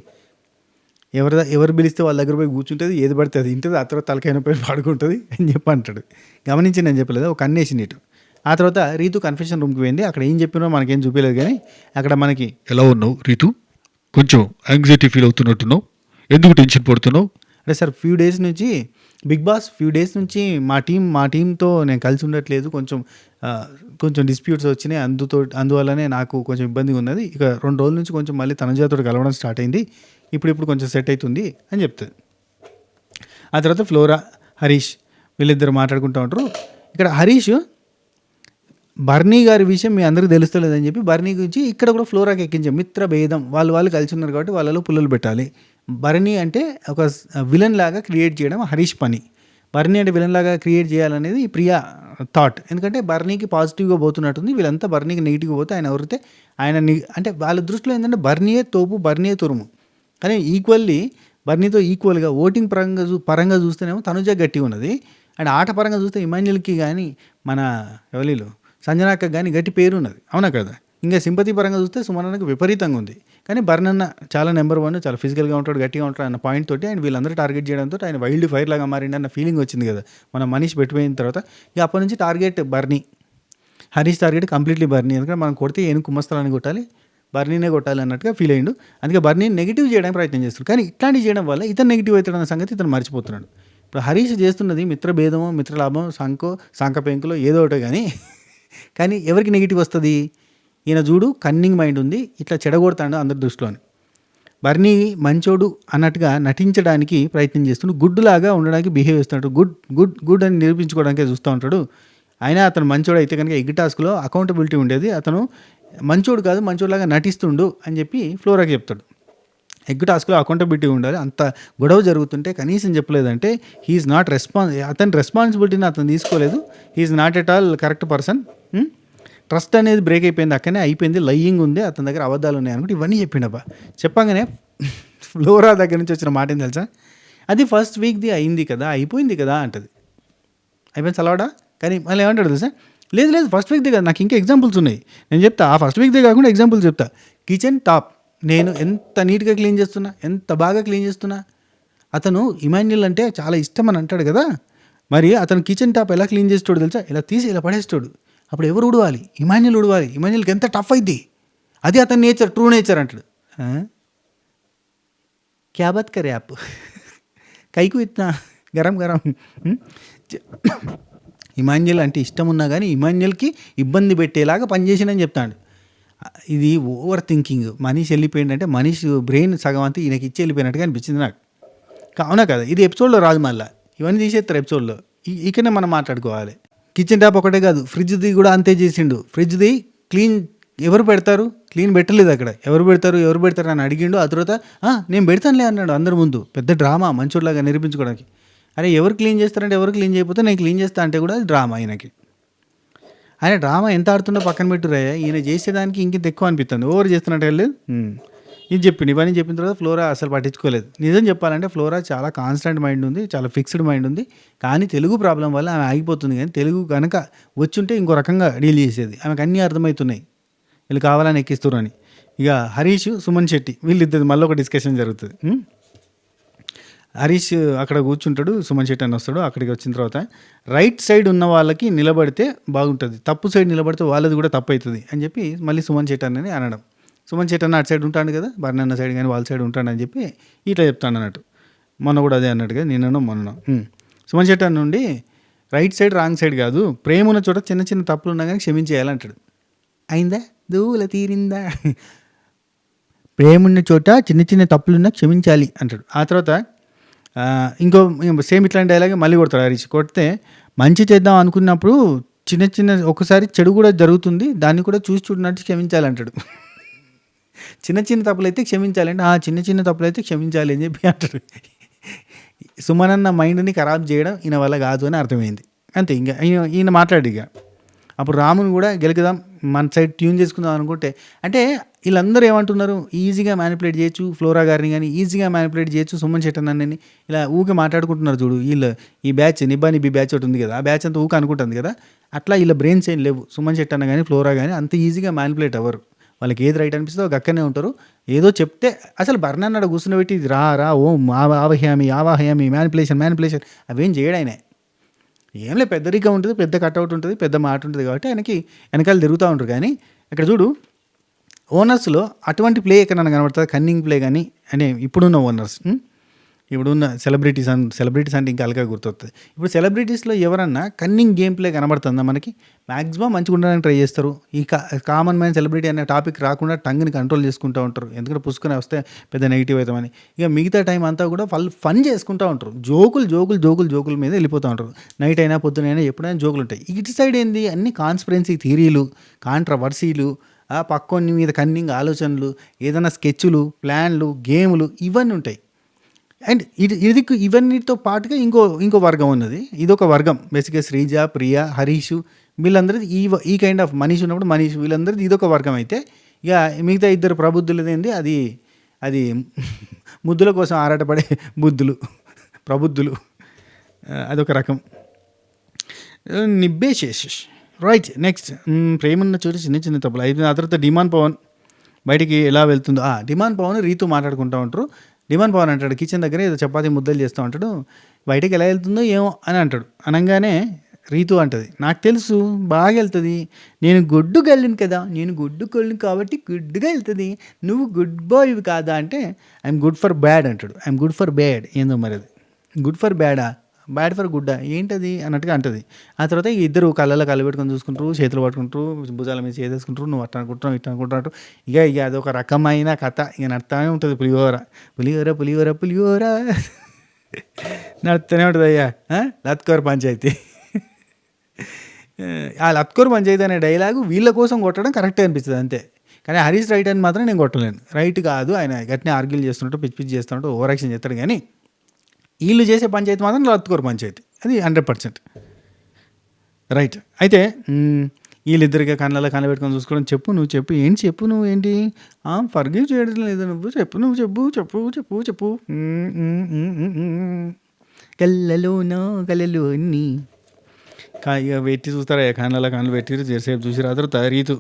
ఎవరు పిలిస్తే వాళ్ళ దగ్గర పోయి కూర్చుంటుంది, ఏది పడితే అది తింటుంది, ఆ తర్వాత తలకైనా పోయి పాడుకుంటుంది అని చెప్పి అంటాడు. గమనించి నేను చెప్పలేదు, ఒక కన్నేసి నీటు. ఆ తర్వాత రీతు కన్ఫెషన్ రూమ్కి పోయింది. అక్కడ ఏం చెప్పినో మనకేం చూపించలేదు కానీ అక్కడ మనకి ఎలా ఉన్నావు రీతు? కొంచెం యాంగ్జైటీ ఫీల్ అవుతున్నట్టున్నావు, ఎందుకు టెన్షన్ పడుతున్నావు? అంటే sir big boss few days నుంచి మా టీంతో నేను కలిసి ఉండట్లేదు, కొంచెం డిస్ప్యూట్స్ వచ్చినాయి, అందువల్లనే నాకు కొంచెం ఇబ్బందిగా ఉన్నది. ఇక 2 రోజుల నుంచి కొంచెం మళ్ళీ తనుజాతో కలవడం స్టార్ట్ అయింది, ఇప్పుడు కొంచెం సెట్ అవుతుంది అని చెప్తుంది. ఆ తర్వాత ఫ్లోరా, హరీష్ వీళ్ళిద్దరు మాట్లాడుకుంటూ ఉంటారు. ఇక్కడ హరీష్ బర్నీ గారి విషయం మీ అందరికీ తెలుస్తలేదని చెప్పి బర్నీ గురించి ఇక్కడ కూడా ఫ్లోరాకి ఎక్కించాం. మిత్ర భేదం, వాళ్ళు కలిసి ఉన్నారు కాబట్టి వాళ్ళలో పుల్లలు పెట్టాలి. బర్నీ అంటే ఒక విలన్ లాగా క్రియేట్ చేయడం హరీష్ పని. బర్నీ అంటే విలన్ లాగా క్రియేట్ చేయాలనేది ప్రియా థాట్. ఎందుకంటే బర్నీకి పాజిటివ్గా పోతున్నట్టుంది, వీళ్ళంతా బర్నీకి నెగిటివ్గా పోతే ఆయన ఎవరితే అంటే వాళ్ళ దృష్టిలో ఏంటంటే బర్నీయే తోపు, బర్నీయే తురుము. కానీ ఈక్వల్లీ బర్నీతో ఈక్వల్గా ఓటింగ్ పరంగా చూస్తేనేమో తనుజ గట్టిగా ఉన్నది, అండ్ ఆట పరంగా చూస్తే ఇమాన్యుల్కి కానీ మన ఎవలీలు సంజనాకి కానీ గట్టి పేరు ఉన్నది, అవునా కదా. ఇంకా సింపతి పరంగా చూస్తే సుమనకి విపరీతంగా ఉంది. కానీ బర్నన్న చాలా నెంబర్ 1, చాలా ఫిజికల్గా ఉంటాడు, గట్టిగా ఉంటాడు అన్న పాయింట్ తోటి ఆయన వీళ్ళందరూ టార్గెట్ చేయడంతో ఆయన వైల్డ్ ఫైర్ లాగా మారిండి అన్న ఫీలింగ్ వచ్చింది కదా మన మనీష్ పెట్టిపోయిన తర్వాత. ఇక అప్పటి నుంచి టార్గెట్ బర్నీ, హరీష్ టార్గెట్ కంప్లీట్లీ బర్నీ. ఎందుకంటే మనం కొడితే ఏనుగు కుమ్మస్థలాన్ని కొట్టాలి, బర్నీనే కొట్టాలి అన్నట్టుగా ఫీల్ అయ్యిండు. అందుకే బర్నీ నెగిటివ్ చేయడానికి ప్రయత్నం చేస్తున్నాడు. కానీ ఇట్లాంటివి చేయడం వల్ల ఇతను నెగిటివ్ అవుతాడు అన్న సంగతి ఇతను మర్చిపోతున్నాడు. ఇప్పుడు హరీష్ చేస్తున్నది మిత్రభేదమో, మిత్రలాభం, సంక పెంకులో ఏదో ఒకటో కానీ ఎవరికి నెగిటివ్ వస్తుంది? ఈయన చూడు కన్నింగ్ మైండ్ ఉంది, ఇట్లా చెడగొడతాడు అందరి దృష్టిలోని. బర్నీ మంచోడు అన్నట్టుగా నటించడానికి ప్రయత్నం చేస్తున్నాడు, గుడ్డులాగా ఉండడానికి బిహేవ్ చేస్తున్నాడు, గుడ్ అని నిరూపించుకోవడానికే చూస్తూ ఉంటాడు. అయినా అతను మంచోడు అయితే కనుక ఎగ్ టాస్క్లో అకౌంటబిలిటీ ఉండేది, అతను మంచోడు కాదు మంచోడులాగా నటిస్తుండు అని చెప్పి ఫ్లోరాకి చెప్తాడు. ఎగ్ టాస్క్లో అకౌంటబిలిటీ ఉండాలి, అంత గొడవ జరుగుతుంటే కనీసం చెప్పలేదంటే హీఈస్ నాట్ అతని రెస్పాన్సిబిలిటీని అతను తీసుకోలేదు, he's not at all correct person. Trust అనేది బ్రేక్ అయిపోయింది, అక్కడనే అయిపోయింది, లయ్యింగ్ ఉంది, అతని దగ్గర అబద్ధాలు ఉన్నాయి అనుకుంటే ఇవన్నీ చెప్పిండబ్బా. చెప్పగానే ఫ్లోరా దగ్గర నుంచి వచ్చిన మాట ఏం తెలుసా, అది ఫస్ట్ వీక్ది అయింది కదా, అయిపోయింది కదా అంటది. అయిపోయింది చలవాడా. కానీ మళ్ళీ ఏమంటాడు తెలుసా, లేదు ఫస్ట్ వీక్దే కదా, నాకు ఇంకా ఎగ్జాంపుల్స్ ఉన్నాయి, నేను చెప్తా. ఆ ఫస్ట్ వీక్దే కాకుండా ఎగ్జాంపుల్స్ చెప్తా. కిచెన్ టాప్ నేను ఎంత నీట్గా క్లీన్ చేస్తున్నా, ఎంత బాగా క్లీన్ చేస్తున్నా. అతను ఇమాన్యుల్ అంటే చాలా ఇష్టం అని అంటాడు కదా, మరి అతను కిచెన్ టాప్ ఎలా క్లీన్ చేస్తాడు తెలుసా, ఇలా తీసి ఇలా పడేస్తాడు. అప్పుడు ఎవరు ఉడవాలి? ఇమాన్యుల్ ఉడవాలి. ఇమాన్యుల్కి ఎంత టఫ్ అయింది, అది అతని నేచర్, ట్రూ నేచర్ అంటాడు. క్యా బాత్ కరే ఆప్, కైకు ఇట్నా గరం ఇమాన్యుల్ అంటే ఇష్టం ఉన్నా కానీ ఇమాన్యుల్కి ఇబ్బంది పెట్టేలాగా పనిచేసిందని చెప్తాడు. ఇది ఓవర్ థింకింగ్. మనీష్ వెళ్ళిపోయిందంటే మనీష్ బ్రెయిన్ సగం అంతా ఈయనకి ఇచ్చి వెళ్ళిపోయినట్టుగా అనిపించింది నాకు. అవునా కదా, ఇది ఎపిసోడ్లో రాదు, మళ్ళీ ఇవన్నీ తీసేస్తారు ఎపిసోడ్లో. ఇక్కడనే మనం మాట్లాడుకోవాలి. కిచెన్ టాప్ ఒకటే కాదు, ఫ్రిడ్జ్ది కూడా అంతే చేసిండు. ఫ్రిడ్జ్ది క్లీన్ ఎవరు పెడతారు, క్లీన్ పెట్టలేదు అక్కడ. ఎవరు పెడతారు అని అడిగిండు. ఆ తర్వాత నేను పెడతానులే అన్నాడు అందరి ముందు. పెద్ద డ్రామా మంచోడ్లాగా నిరూపించుకోవడానికి. అరే ఎవరు క్లీన్ చేస్తారంటే ఎవరు క్లీన్ చేయకపోతే నేను క్లీన్ చేస్తా అంటే కూడా అది డ్రామా. ఆయన డ్రామా ఎంత ఆడుతుందో పక్కన పెట్టురాయా, ఈయన చేసేదానికి ఇంకెంత ఎక్కువ అనిపిస్తుంది. ఓవర్ చేస్తున్నట్టు వెళ్ళలేదు. ఇది చెప్పింది. ఇవన్నీ చెప్పిన తర్వాత ఫ్లోరా అసలు పట్టించుకోలేదు. నిజం చెప్పాలంటే ఫ్లోరా చాలా కాన్స్టెంట్ మైండ్ ఉంది, చాలా ఫిక్స్డ్ మైండ్ ఉంది. కానీ తెలుగు ప్రాబ్లం వల్ల ఆమె ఆగిపోతుంది. కానీ తెలుగు కనుక వచ్చుంటే ఇంకో రకంగా డీల్ చేసేది. ఆమెకు అన్నీ అర్థమవుతున్నాయి, వీళ్ళు కావాలని ఎక్కిస్తారు అని. ఇక హరీష్ సుమన్ శెట్టి వీళ్ళిద్దరు మళ్ళీ ఒక డిస్కషన్ జరుగుతుంది. హరీష్ అక్కడ కూర్చుంటాడు, సుమన్ శెట్టి అని వస్తాడు. అక్కడికి వచ్చిన తర్వాత రైట్ సైడ్ ఉన్న వాళ్ళకి నిలబడితే బాగుంటుంది, తప్పు సైడ్ నిలబడితే వాళ్ళది కూడా తప్పు అవుతుంది అని చెప్పి మళ్ళీ సుమన్ శెట్టి అని అనడం. సుమన్ శెట్టి అన్న అటు సైడ్ ఉంటాడు కదా, బర్ణన్న సైడ్ కానీ వాళ్ళ సైడ్ ఉంటాడు అని చెప్పి ఇట్లా చెప్తాను అన్నట్టు. మొన్న కూడా అదే అన్నట్టు కదా, నిన్న మొన్న సుమన్ శెట్టి అన్న నుండి రైట్ సైడ్ రాంగ్ సైడ్ కాదు, ప్రేమ ఉన్న చోట చిన్న చిన్న తప్పులు ఉన్నా కానీ క్షమించేయాలంటాడు. అయిందా దూల తీరిందా, ప్రేమ ఉన్న చోట చిన్న చిన్న తప్పులున్నా క్షమించాలి అంటాడు. ఆ తర్వాత ఇంకో సేమ్ ఇట్లాంటి డైలాగ్ మళ్ళీ కొడతాడు హరీష్. కొడితే మంచి చేద్దాం అనుకున్నప్పుడు చిన్న చిన్న ఒకసారి చెడు కూడా జరుగుతుంది, దాన్ని కూడా చూసి చూడనట్టు క్షమించాలి అంటాడు. చిన్న చిన్న తప్పులు అయితే క్షమించాలి అంటే చిన్న చిన్న తప్పులు అయితే క్షమించాలి అని చెప్పి అంటాడు. సుమనన్న మైండ్ని ఖరాబ్ చేయడం ఈయన వల్ల కాదు అని అర్థమైంది అంతే. ఇంకా ఈయన మాట్లాడు. ఇక అప్పుడు రాముని కూడా గెలుకుదాం, మన సైడ్ ట్యూన్ చేసుకుందాం అనుకుంటే, అంటే వీళ్ళందరూ ఏమంటున్నారు, ఈజీగా మ్యానిపులేట్ చేయొచ్చు ఫ్లోరా గారిని, కానీ ఈజీగా మ్యానిపులేట్ చేయొచ్చు సుమన్ శెట్టన్నని, ఇలా ఊకే మాట్లాడుకుంటున్నారు చూడు. వీళ్ళు ఈ బ్యాచ్ నిబ్బా నిబ్బి బ్యాచ్ ఒకటి ఉంది కదా, ఆ బ్యాచ్ అంతా ఊకే అనుకుంటుంది కదా, అట్లా వీళ్ళ బ్రెయిన్స్ ఏం లేవు. సుమన్ శెట్టన్న కానీ ఫ్లోరా కానీ అంత ఈజీగా మ్యానిపులేట్ అవ్వరు. వాళ్ళకి ఏది రైట్ అనిపిస్తుందో గక్కనే ఉంటారు. ఏదో చెప్తే అసలు బర్ణన్నాడు కూర్చుని రా రా ఓం ఆవాహయామి మ్యానిపులేషన్ అవేం చేయడు ఆయన. ఏం లేదు, పెద్దరిగా ఉంటుంది, పెద్ద కట్అవుట్ ఉంటుంది, పెద్ద మాట ఉంటుంది కాబట్టి ఆయనకి వెనకాల తిరుగుతూ ఉంటారు. కానీ ఇక్కడ చూడు ఓనర్స్లో అటువంటి ప్లే ఎక్కడన్నా కనబడుతుంది, కన్నింగ్ ప్లే కానీ అంటే ఇప్పుడున్న ఓనర్స్, ఇప్పుడున్న సెలబ్రిటీస్ అంటే ఇంకా అలగా గుర్తొస్తుంది. ఇప్పుడు సెలబ్రిటీస్లో ఎవరన్నా కన్నింగ్ గేమ్ ప్లే కనబడుతుందా మనకి? మ్యాక్సిమం మంచిగా ఉండడానికి ట్రై చేస్తారు. ఈ కామన్ మ్యాన్ సెలబ్రిటీ అనే టాపిక్ రాకుండా టంగ్ని కంట్రోల్ చేసుకుంటూ ఉంటారు, ఎందుకంటే పుసుకుని వస్తే పెద్ద నెగిటివ్ అవుతామని. ఇక మిగతా టైం అంతా కూడా వాళ్ళు ఫన్ చేసుకుంటూ ఉంటారు, జోకుల మీద వెళ్ళిపోతూ ఉంటారు. నైట్ అయినా పొద్దునైనా ఎప్పుడైనా జోకులు ఉంటాయి. ఇటు సైడ్ ఏంది అన్ని కాన్స్పిరెన్సీ థియరీలు, కాంట్రవర్సీలు, పక్కోని మీద కన్నింగ్ ఆలోచనలు, ఏదైనా స్కెచ్లు, ప్లాన్లు, గేములు ఇవన్నీ ఉంటాయి. అండ్ ఇది ఇవన్నిటితో పాటుగా ఇంకో వర్గం ఉన్నది. ఇదొక వర్గం బేసిక్గా శ్రీజ, ప్రియ, హరీష్ వీళ్ళందరిది ఈ కైండ్ ఆఫ్ మనీష్ ఉన్నప్పుడు మనీష్ వీళ్ళందరిది ఇదొక వర్గం అయితే, ఇక మిగతా ఇద్దరు ప్రబుద్ధులదేంది అది ముద్దుల కోసం ఆరాటపడే ప్రబుద్ధులు అదొక రకం. నిబ్బేశేష్ రైట్. నెక్స్ట్ ప్రేమన్న చోటు చిన్న చిన్న తప్పులు అయిపోయింది. ఆ తర్వాత డిమాండ్ పవన్ బయటికి ఎలా వెళ్తుందో, డిమాండ్ పవన్ రీతు మాట్లాడుకుంటూ ఉంటారు. డిమాండ్ పవన్ అంటాడు కిచెన్ దగ్గర ఏదో చపాతీ ముద్దలు చేస్తూ ఉంటాడు, బయటకు ఎలా వెళ్తుందో ఏమో అని అంటాడు. అనగానే రీతు అంటది, నాకు తెలుసు బాగా వెళ్తుంది, నేను గుడ్డు గల్లిను కదా, నేను గుడ్డు కొల్లిను కాబట్టి గుడ్డుగా వెళ్తుంది, నువ్వు గుడ్ బాయ్ కాదా అంటే ఐఎమ్ గుడ్ ఫర్ బ్యాడ్ అంటాడు. ఐఎమ్ గుడ్ ఫర్ బ్యాడ్ ఏందో మరి అది, గుడ్ ఫర్ బ్యాడా, బ్యాడ్ ఫర్ గుడ్డా ఏంటది అన్నట్టుగా అంటది. ఆ తర్వాత ఇద్దరు కళ్ళలో కళ్ళు పెట్టుకొని చూసుకుంటారు, చేతులు పట్టుకుంటారు, భుజాల మీద చేసేసుకుంటారు, నువ్వు అట్ట అనుకుంటున్నావు ఇట్లా అనుకుంటున్నట్టు. ఇక అదొక రకమైన కథ ఇక నడుతూనే ఉంటుంది. పులిహోర నడుతూనే ఉంటుంది. అయ్యా లత్కోర్ పంచాయతీ. ఆ లత్కోర్ పంచాయతీ అనే డైలాగు వీళ్ళ కోసం కొట్టడం కరెక్టే అనిపిస్తుంది అంతే. కానీ హరీష్ రైట్ అని మాత్రం నేను కొట్టలేను. రైట్ కాదు, ఆయన గట్టినే ఆర్గ్యూలు చేస్తున్నట్టు పిచ్చి చేస్తున్నట్టు ఓవర్ యాక్షన్ చేస్తాడు. కానీ వీళ్ళు చేసే పంచాయతీ మాత్రం లత్కోర్ పంచాయతీ, అది 100% రైట్. అయితే వీళ్ళిద్దరిగా కళ్ళలో కళ్ళ పెట్టుకొని చూసుకోవడం, చెప్పు ఏంటి ఫర్గివ్ చేయడం లేదు, నువ్వు చెప్పు కళ్ళలో అన్నీ ఇక పెట్టి చూస్తారా, కళ్ళలో పెట్టి చేసేపు చూసి ఆ తర్వాత Ritu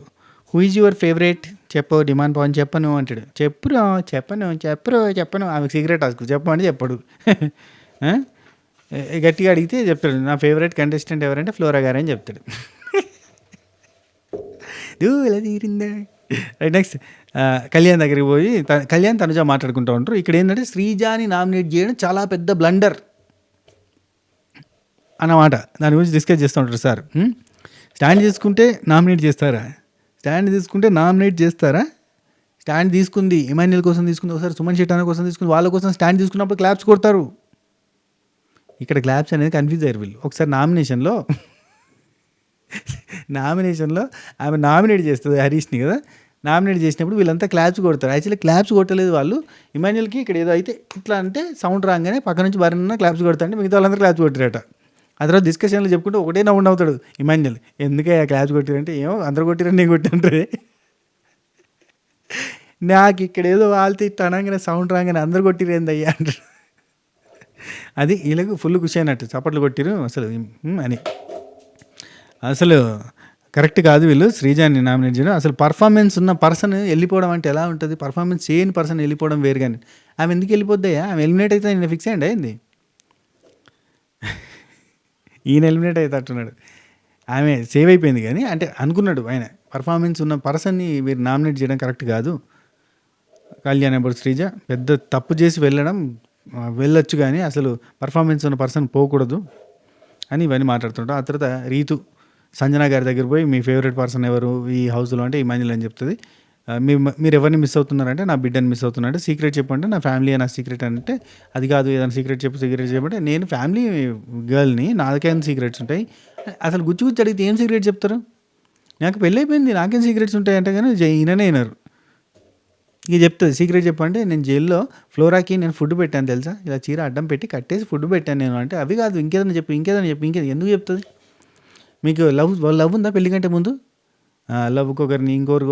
who is your favourite చెప్పు, డిమాండ్ పవన్ చెప్పను అంటాడు. చెప్పను ఆమెకు సిగరెట్ ఆసుకు చెప్పమంటే చెప్పడు. గట్టిగా అడిగితే చెప్తాడు, నా ఫేవరెట్ కంటెస్టెంట్ ఎవరంటే ఫ్లోరా గారు అని చెప్తాడు. దూల తీరిందా. రైట్. నెక్స్ట్ కళ్యాణ్ దగ్గరికి పోయి కళ్యాణ్ తనుజ మాట్లాడుకుంటూ ఉంటారు. ఇక్కడ ఏంటంటే శ్రీజాని నామినేట్ చేయడం చాలా పెద్ద బ్లండర్ అన్నమాట. దాని గురించి డిస్కస్ చేస్తూ ఉంటారు. సార్ స్టాండ్ తీసుకుంటే నామినేట్ చేస్తారా, స్టాండ్ తీసుకుంది ఇమాన్యుల్ కోసం తీసుకుంది, ఒకసారి సుమన్ శెట్టి కోసం తీసుకుంది, వాళ్ళ కోసం స్టాండ్ తీసుకున్నప్పుడు క్లాప్స్ కొడతారు. ఇక్కడ క్లాప్స్ అనేది కన్ఫ్యూజ్ అయ్యారు వీళ్ళు. ఒకసారి నామినేషన్లో ఆమె నామినేట్ చేస్తుంది హరీష్ని కదా, నామినేట్ చేసినప్పుడు వీళ్ళంతా క్లాప్స్ కొడతారు. యాక్చువల్లీ క్లాప్స్ కొట్టలేదు వాళ్ళు, ఇమాన్యుల్కి ఇక్కడ ఏదో అయితే ఇట్లా అంటే సౌండ్ రాగానే పక్క నుంచి బర్రెన్న క్లాప్స్ కొడతాంటే మిగతా వాళ్ళందరూ క్లాప్స్ కొట్టారట. ఆ తర్వాత డిస్కషన్లో చెప్పుకుంటే ఒకటే నవ్వు అవుతాడు ఇమాన్యుల్, ఎందుకే క్లాప్స్ కొట్టిరంటే ఏమో అందరూ కొట్టిరని నేను కొట్టింటే, నాకు ఇక్కడ ఏదో వాళ్ళతో ఇట్లా అనగానే సౌండ్ రాగానే అందరు కొట్టిరేంది అయ్యా అంటారు. అది వీళ్ళకు ఫుల్ ఖుషి అయినట్టు చప్పట్లు కొట్టిరు అసలు అని. అసలు కరెక్ట్ కాదు వీళ్ళు శ్రీజాని నామినేట్ చేయడం. అసలు పర్ఫార్మెన్స్ ఉన్న పర్సన్ వెళ్ళిపోవడం అంటే ఎలా ఉంటుంది? పర్ఫార్మెన్స్ చేయని పర్సన్ వెళ్ళిపోవడం వేరు కానీ ఆమె ఎందుకు వెళ్ళిపోద్దయ్యా? ఆమె ఎలిమినేట్ అయితే నేను ఫిక్స్ అయ్యండి అయింది. ఈయన ఎలిమినేట్ అవుతాట్టున్నాడు. ఆమె సేవ్ అయిపోయింది కానీ అంటే అనుకున్నాడు ఆయన పర్ఫార్మెన్స్ ఉన్న పర్సన్ని మీరు నామినేట్ చేయడం కరెక్ట్ కాదు. కళ్యాణ్ అప్పుడు శ్రీజ పెద్ద తప్పు చేసి వెళ్ళొచ్చు కానీ అసలు పర్ఫార్మెన్స్ ఉన్న పర్సన్ పోకూడదు అని ఇవన్నీ మాట్లాడుతుంటాం. ఆ తర్వాత రీతు సంజన గారి దగ్గర పోయి మీ ఫేవరెట్ పర్సన్ ఎవరు ఈ హౌస్లో అంటే ఇమాన్యుల్ అని చెప్తుంది. మీరు ఎవరిని మిస్ అవుతున్నారంటే నా బిడ్డని మిస్ అవుతున్నారంటే సీక్రెట్ చెప్పంటే నా ఫ్యామిలీ నా సీక్రెట్ అంటే అది కాదు ఏదైనా సీక్రెట్ చెప్పంటే నేను ఫ్యామిలీ గర్ల్ని నాకేం సీక్రెట్స్ ఉంటాయి. అసలు గుచ్చి అడిగితే ఏం సీక్రెట్ చెప్తారు? నాకు పెళ్ళి అయిపోయింది నాకేం సీక్రెట్స్ ఉంటాయి అంటే కానీ ఈయననే అయినారు. ఇక చెప్తుంది సీక్రెట్ చెప్పంటే నేను జైల్లో ఫ్లోరాకి నేను ఫుడ్ పెట్టాను తెలుసా, ఇలా చీర అడ్డం పెట్టి కట్టేసి ఫుడ్ పెట్టాను నేను అంటే అవి కాదు ఇంకేదైనా చెప్పి ఎందుకు చెప్తుంది? మీకు లవ్ ఉందా పెళ్లి కంటే ముందు? లవ్కి ఒకరిని ఇంకోటి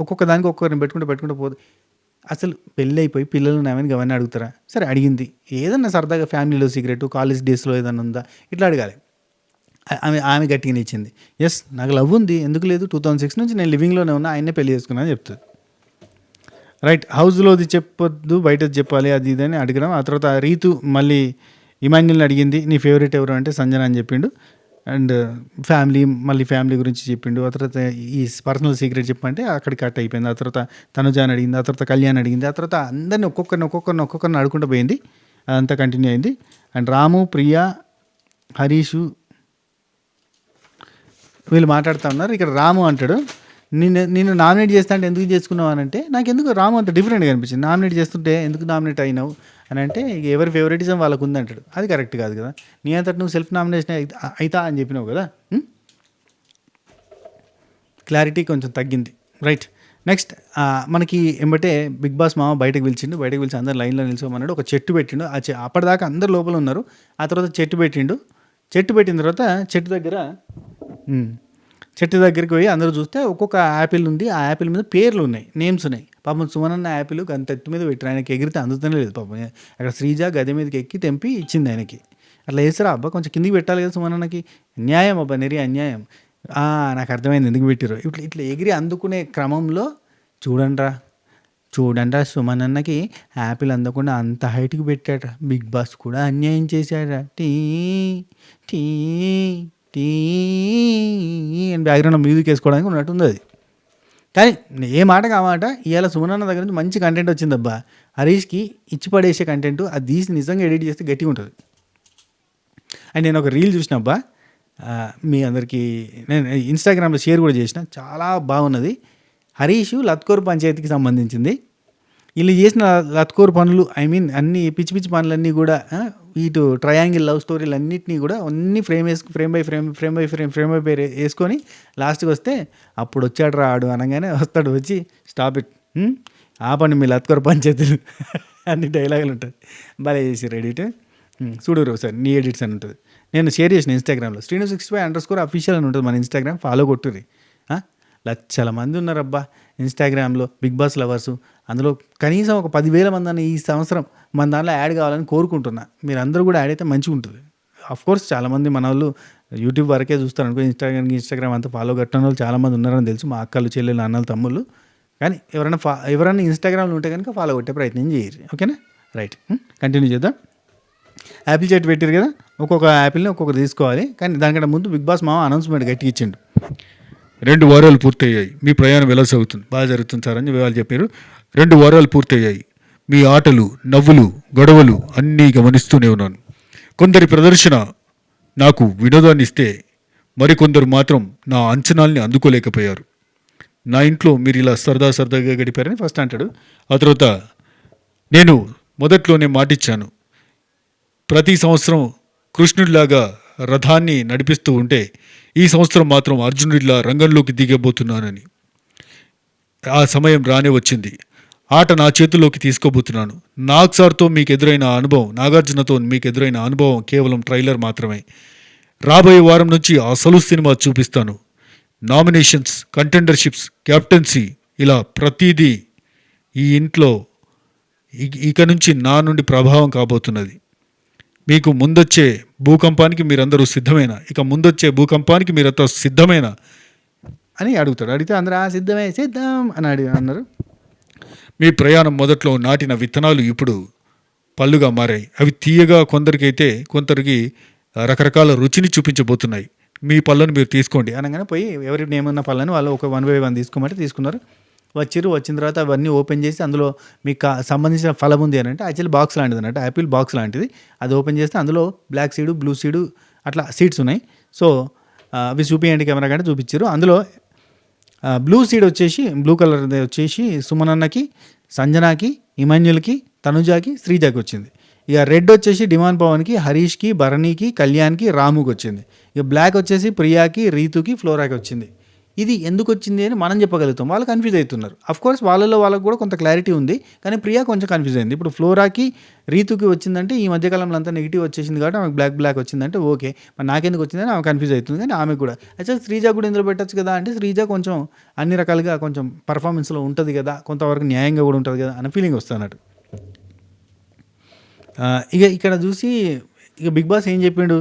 ఒక్కొక్క దానికి ఒక్కొక్కరిని పెట్టుకుంటే పోదు. అసలు పెళ్ళి అయిపోయి పిల్లలు ఉన్నామని అవన్నీ అడుగుతారా? సరే అడిగింది ఏదన్నా సరదాగా ఫ్యామిలీలో సీక్రెట్ కాలేజ్ డేస్లో ఏదన్నా ఉందా ఇట్లా అడగాలి. ఆమె గట్టిగానే ఇచ్చింది. ఎస్ నాకు లవ్ ఉంది ఎందుకు లేదు 2006 నుంచి నేను లివింగ్లోనే ఉన్నా ఆయన్నే పెళ్లి చేసుకున్నా అని చెప్తుంది. రైట్ హౌస్లోది చెప్పొద్దు బయటది చెప్పాలి అది ఇది అని అడగడం. ఆ తర్వాత రీతు మళ్ళీ ఇమాన్యుల్ని అడిగింది నీ ఫేవరెట్ ఎవరు అంటే సంజన అని చెప్పిండు. అండ్ ఫ్యామిలీ గురించి చెప్పిండు. ఆ తర్వాత ఈ పర్సనల్ సీక్రెట్ చెప్పంటే అక్కడికి కట్ అయిపోయింది. ఆ తర్వాత తనుజాని అడిగింది, ఆ తర్వాత కళ్యాణ్ అడిగింది, ఆ తర్వాత అందరిని ఒక్కొక్కరిని అడుకుంటూ పోయింది. అదంతా కంటిన్యూ అయింది. అండ్ రాము ప్రియా హరీషు వీళ్ళు మాట్లాడుతూ ఉన్నారు. ఇక్కడ రాము అంటాడు నిన్ను నామినేట్ చేస్తా అంటే ఎందుకు చేసుకున్నావు అని అంటే నాకెందుకు రాము అంత డిఫరెంట్గా అనిపించింది. నామినేట్ చేస్తుంటే ఎందుకు నామినేట్ అయినావు అని అంటే ఎవరి ఫేవరెటిజం వాళ్ళకు ఉందంటాడు. అది కరెక్ట్ కాదు కదా. నీ అంతటి నువ్వు సెల్ఫ్ నామినేషన్ అవుతా అని చెప్పినావు కదా. క్లారిటీ కొంచెం తగ్గింది. రైట్ నెక్స్ట్ మనకి ఏమంటే బిగ్ బాస్ మామ బయటకు పిలిచి అందరు లైన్లో నిల్చోమన్నాడు. ఒక చెట్టు పెట్టిండు. అప్పటిదాకా అందరు లోపల ఉన్నారు. ఆ తర్వాత చెట్టు పెట్టిన తర్వాత చెట్టు దగ్గరికి పోయి అందరూ చూస్తే ఒక్కొక్క యాపిల్ ఉంది. ఆ యాపిల్ మీద పేర్లు ఉన్నాయి, నేమ్స్ ఉన్నాయి. పాపం సుమనన్న యాపిల్ అంత ఎత్తు మీద పెట్టారు. ఆయనకి ఎగిరితే అందుతూనే లేదు పాపం. అక్కడ శ్రీజ గది మీదకి ఎక్కి తెంపి ఇచ్చింది ఆయనకి. అట్లా వేస్తారా అబ్బా కొంచెం కిందికి పెట్టాలి కదా సుమనన్నకి. అన్యాయం అబ్బా నెరి అన్యాయం. నాకు అర్థమైంది ఎందుకు పెట్టారు. ఇట్లా ఎగిరి అందుకునే క్రమంలో చూడండిరా సుమనన్నకి యాపిల్ అందకుండా అంత హైట్కి పెట్టాట. బిగ్ బాస్ కూడా అన్యాయం చేశాడ. టీ టీ టీ అని బ్యాక్గ్రౌండ్ మ్యూజిక్ వేసుకోవడానికి ఉన్నట్టుంది అది. కానీ ఏ మాటకి ఆ మాట ఇవాళ సుమనన్న దగ్గర నుంచి మంచి కంటెంట్ వచ్చిందబ్బా. హరీష్కి ఇచ్చి పడేసే కంటెంట్ అది తీసి నిజంగా ఎడిట్ చేస్తే గట్టిగా ఉంటుంది. అండ్ నేను ఒక రీల్ చూసినబ్బా మీ అందరికీ నేను ఇన్స్టాగ్రామ్లో షేర్ కూడా చేసిన, చాలా బాగున్నది. హరీష్ లత్కోర్ పంచాయతీకి సంబంధించింది. వీళ్ళు చేసిన లత్కోర్ పనులు అన్ని పిచ్చి పిచ్చి పనులన్నీ కూడా ఇటు ట్రయాంగిల్ లవ్ స్టోరీలు అన్నింటినీ కూడా అన్ని ఫ్రేమ్ బై ఫ్రేమ్ వేసుకొని లాస్ట్కి వస్తే అప్పుడు వచ్చాడు రా ఆడు అనగానే వస్తాడు వచ్చి స్టాప్ ఇట్ ఆపండి మీ లత్కోర్ పంచాయతీలు అన్ని డైలాగులు ఉంటుంది. భలే చేసారు ఎడిట్. చూడరు ఒకసారి నీ ఎడిట్స్ అని ఉంటుంది. నేను షేర్ చేసిన ఇన్స్టాగ్రామ్లో Sreenu65_ అఫీషియల్ అని ఉంటుంది మన ఇన్స్టాగ్రామ్. ఫాలో కొట్టుర్రి. లక్షల మంది ఉన్నారబ్బా ఇన్స్టాగ్రామ్లో బిగ్ బాస్ లవర్సు. అందులో కనీసం ఒక 10,000 మంది అని ఈ సంవత్సరం మన దాంట్లో యాడ్ కావాలని కోరుకుంటున్నా. మీరు అందరూ కూడా యాడ్ అయితే మంచిగా ఉంటుంది. కోర్స్ చాలామంది మన వాళ్ళు యూట్యూబ్ వరకే చూస్తారు అనుకో. ఇన్స్టాగ్రామ్ అంతా ఫాలో కట్టిన వాళ్ళు చాలామంది ఉన్నారని తెలుసు, మా అక్కలు చెల్లెలు అన్నలు తమ్ముళ్ళు. కానీ ఎవరైనా ఇన్స్టాగ్రామ్లో ఉంటే కనుక ఫాలో కొట్టే ప్రయత్నం చేయరు. ఓకేనా? రైట్ కంటిన్యూ చేద్దాం. యాపిల్ చెట్టు పెట్టారు కదా, ఒక్కొక్క యాపిల్ని ఒక్కొక్కరు తీసుకోవాలి. కానీ దానికంటే ముందు బిగ్ బాస్ మామ అనౌన్స్మెంట్ గట్టిగా ఇచ్చిండు. 2 వారాలు పూర్తయ్యాయి, మీ ప్రయాణం ఎలా సాగుతుంది? బాగా జరుగుతుంది సార్ అని వాళ్ళు చెప్పారు. 2 వారాలు పూర్తయ్యాయి, మీ ఆటలు నవ్వులు గొడవలు అన్నీ గమనిస్తూనే ఉన్నాను. కొందరి ప్రదర్శన నాకు వినోదాన్ని ఇస్తే మరికొందరు మాత్రం నా అంచనాల్ని అందుకోలేకపోయారు. నా ఇంట్లో మీరు ఇలా సరదాగా గడిపారని ఫస్ట్ అంటాడు. ఆ తర్వాత నేను మొదట్లోనే మాటిచ్చాను, ప్రతి సంవత్సరం కృష్ణుడిలాగా రథాన్ని నడిపిస్తూ ఉంటే ఈ సంవత్సరం మాత్రం అర్జునుడిలా రంగంలోకి దిగబోతున్నానని. ఆ సమయం రానే వచ్చింది. ఆట నా చేతుల్లోకి తీసుకోబోతున్నాను. నాగ్సార్తో మీకు ఎదురైన అనుభవం, నాగార్జునతో మీకు ఎదురైన అనుభవం కేవలం ట్రైలర్ మాత్రమే. రాబోయే వారం నుంచి అసలు సినిమా చూపిస్తాను. నామినేషన్స్, కంటెండర్షిప్స్, కెప్టెన్సీ ఇలా ప్రతిదీ ఈ ఇంట్లో ఇక నుంచి నా నుండి ప్రభావం కాబోతున్నది. మీకు ముందొచ్చే భూకంపానికి మీరందరూ సిద్ధమేనా? ఇక ముందొచ్చే భూకంపానికి మీరంతా సిద్ధమేనా అని అడుగుతాడు. అడిగితే అందరూ సిద్ధమే సిద్ధం అని అన్నారు. మీ ప్రయాణం మొదట్లో నాటిన విత్తనాలు ఇప్పుడు పళ్ళుగా మారాయి. అవి తీయగా కొందరికి రకరకాల రుచిని చూపించబోతున్నాయి. మీ పళ్ళను మీరు తీసుకోండి అనగానే పోయి ఎవరి నేమున్న పళ్ళని వాళ్ళు ఒక 1 by 1 తీసుకోమంటే తీసుకున్నారు. వచ్చిన తర్వాత అవన్నీ ఓపెన్ చేసి అందులో మీకు సంబంధించిన ఫలం ఉంది అని అంటే యాక్చువల్లీ బాక్స్ లాంటిది అన్నట్టు, యాపిల్ బాక్స్ లాంటిది. అది ఓపెన్ చేస్తే అందులో బ్లాక్ సీడు, బ్లూ సీడు అట్లా సీడ్స్ ఉన్నాయి. సో అవి చూపియండి కెమెరా కంటే చూపించారు. అందులో బ్లూ సీడ్ వచ్చేసి బ్లూ కలర్ వచ్చేసి సుమనన్నకి, సంజనాకి, ఇమాన్యుల్కి, తనుజాకి, శ్రీజాకి వచ్చింది. ఇక రెడ్ వచ్చేసి డిమాండ్ పవన్కి, హరీష్కి, భరణికి, కళ్యాణ్కి, రాముకి వచ్చింది. ఇక బ్లాక్ వచ్చేసి ప్రియాకి, రీతుకి, ఫ్లోరాకి వచ్చింది. ఇది ఎందుకు వచ్చింది అని మనం చెప్పగలుగుతాం. వాళ్ళు కన్ఫ్యూజ్ అవుతున్నారు. అఫ్కోర్స్ వాళ్ళకు కూడా కొంత క్లారిటీ ఉంది, కానీ ప్రియా కొంచెం కన్ఫ్యూజ్ అయింది. ఇప్పుడు ఫ్లోరాకి, రీతుకి వచ్చిందంటే ఈ మధ్యకాలంలో అంతా నెగిటివ్ వచ్చేసింది కాబట్టి ఆమెకు బ్లాక్ వచ్చిందంటే ఓకే, మరి నాకెందుకు వచ్చిందని ఆమె కన్ఫ్యూజ్ అవుతుంది. కానీ ఆమె కూడా యాక్చువల్ శ్రీజ కూడా ఇందులో పెట్టచ్చు కదా అంటే శ్రీజ కొంచెం అన్ని రకాలుగా కొంచెం పర్ఫార్మెన్స్లో ఉంటుంది కదా, కొంతవరకు న్యాయంగా కూడా ఉంటుంది కదా అనే ఫీలింగ్ వస్తుంది అన్నట్టు. ఇక ఇక్కడ చూసి ఇక బిగ్ బాస్ ఏం చెప్పిండు,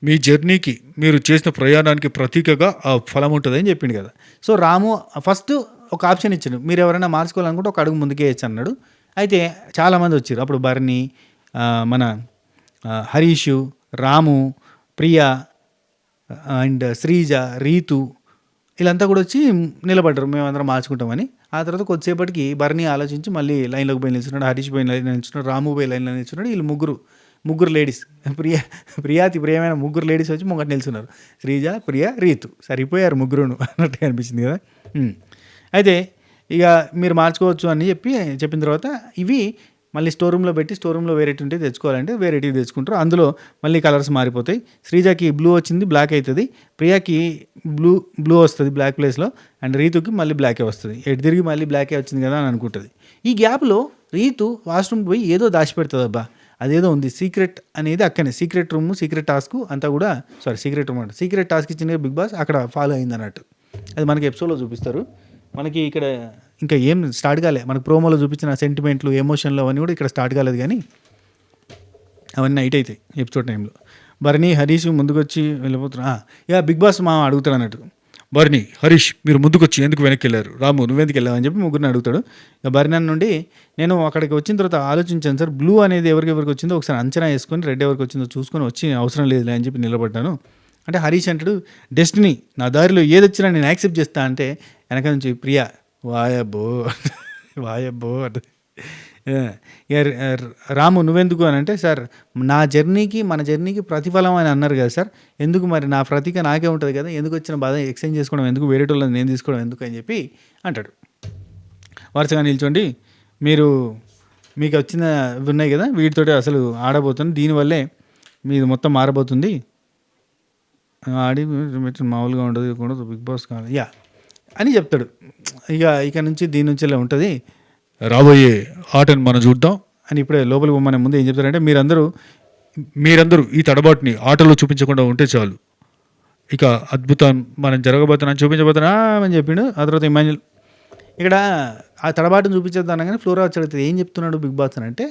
మీ జర్నీకి మీరు చేసిన ప్రయాణానికి ప్రతీకగా ఆ ఫలం ఉంటుందని చెప్పిండు కదా. సో రాము ఫస్ట్ ఒక ఆప్షన్ ఇచ్చాడు, మీరు ఎవరైనా మార్చుకోవాలనుకుంటే ఒక అడుగు ముందుకే వేయచ్చు అన్నాడు. అయితే చాలామంది వచ్చారు. అప్పుడు భరణి, మన హరీషు, రాము, ప్రియా అండ్ శ్రీజ, రీతు వీళ్ళంతా కూడా వచ్చి నిలబడ్డారు మేమందరం మార్చుకుంటామని. ఆ తర్వాత కొద్దిసేపటికి భరణి ఆలోచించి మళ్ళీ లైన్లోకి పోయి నిల్చున్నాడు, హరీష్ పోయి లైన్లో నిల్చున్నాడు, రాము పోయి లైన్లో నిల్చున్నాడు. వీళ్ళు ముగ్గురు లేడీస్, ప్రియాతి ప్రియమైన ముగ్గురు లేడీస్ వచ్చి ముంగట నిల్చున్నారు. శ్రీజ, ప్రియా, రీతు సరిపోయారు ముగ్గురును అన్నట్టుగా అనిపించింది కదా. అయితే ఇక మీరు మార్చుకోవచ్చు అని చెప్పిన తర్వాత ఇవి మళ్ళీ స్టోర్ రూమ్లో పెట్టి స్టోర్ రూమ్లో వెరైటీ ఉంటే తెచ్చుకోవాలంటే వెరైటీ తెచ్చుకుంటారు. అందులో మళ్ళీ కలర్స్ మారిపోతాయి. శ్రీజకి బ్లూ వచ్చింది, బ్లాక్ అవుతుంది. ప్రియాకి బ్లూ వస్తుంది బ్లాక్ ప్లేస్లో, అండ్ రీతుకి మళ్ళీ బ్లాకే వస్తుంది. ఎటు తిరిగి మళ్ళీ బ్లాకే వచ్చింది కదా అని అనుకుంటుంది. ఈ గ్యాప్లో రీతు వాష్రూమ్కి పోయి ఏదో దాచిపెడుతుంది. అబ్బా అదేదో ఉంది సీక్రెట్ అనేది, అక్కనే సీక్రెట్ రూమ్, సీక్రెట్ టాస్క్ అంతా కూడా సీక్రెట్ రూమ్ అంటే సీక్రెట్ టాస్క్ ఇచ్చిన బిగ్ బాస్ అక్కడ ఫాలో అయింది అన్నట్టు. అది మనకి ఎపిసోడ్లో చూపిస్తారు. మనకి ఇక్కడ ఇంకా ఏం స్టార్ట్ కాలే. మనకు ప్రోమోలో చూపించిన సెంటిమెంట్లు, ఎమోషన్లు అవన్నీ కూడా ఇక్కడ స్టార్ట్ కాలేదు, కానీ అవన్నీ నైట్ అవుతాయి ఎపిసోడ్ టైంలో. భరణి, హరీష్ ముందుకు వచ్చి వెళ్ళిపోతున్నా. ఇక బిగ్ బాస్ మా అడుగుతాడు అన్నట్టు, భరణి, హరీష్ మీరు ముందుకొచ్చి ఎందుకు వెనక్కి వెళ్ళారు? రాము నువ్వెందుకు వెళ్ళావు అని చెప్పి ముగ్గురిని అడుగుతాడు. ఇక భరణి నుండి నేను అక్కడికి వచ్చిన తర్వాత ఆలోచించాను సార్, బ్లూ అనేది ఎవరికి వచ్చిందో ఒకసారి అంచనా వేసుకొని రెడ్ ఎవరికి వచ్చిందో చూసుకొని వచ్చి అవసరం లేదులే అని చెప్పి నిలబడ్డాను అంటే హరీష్ అంటాడు, డెస్టినీ నా దారిలో ఏది వచ్చినా నేను యాక్సెప్ట్ చేస్తా అంటే వెనక నుంచి ప్రియా వాయబ్బో అంటే రాము నువ్వెందుకు అని అంటే, సార్ మన జర్నీకి ప్రతిఫలం అని అన్నారు కదా సార్, ఎందుకు మరి నా ప్రతీక నాకే ఉంటుంది కదా, ఎందుకు వచ్చిన బాధ ఎక్స్చేంజ్ చేసుకోవడం ఎందుకు, వేరేటోళ్ళని నేను తీసుకోవడం ఎందుకు అని చెప్పి అంటాడు. వరుసగా నిల్చోండి, మీకు వచ్చిన ఉన్నాయి కదా వీటితోటి అసలు ఆడబోతుంది, దీనివల్లే మీది మొత్తం మారబోతుంది, ఆడి మామూలుగా ఉండదు బిగ్ బాస్ కావాలి అని చెప్తాడు. ఇక నుంచి దీని నుంచి ఇలా ఉంటుంది, రాబోయే ఆటను మనం చూద్దాం అని ఇప్పుడే లోపలికి పోమనే ముందు ఏం చెప్తారంటే, మీరందరూ ఈ తడబాటుని ఆటలో చూపించకుండా ఉంటే చాలు, ఇక అద్భుతం మనం జరగబోతున్నా చూపించబోతున్నా అని చెప్పిండు. ఆ తర్వాత ఇమాన్యుల్ ఇక్కడ ఆ తడబాటును చూపించొద్దు అనగానే ఫ్లోరా వచ్చి అడుగుతుంది, ఏం చెప్తున్నాడు బిగ్ బాస్ అని అంటే,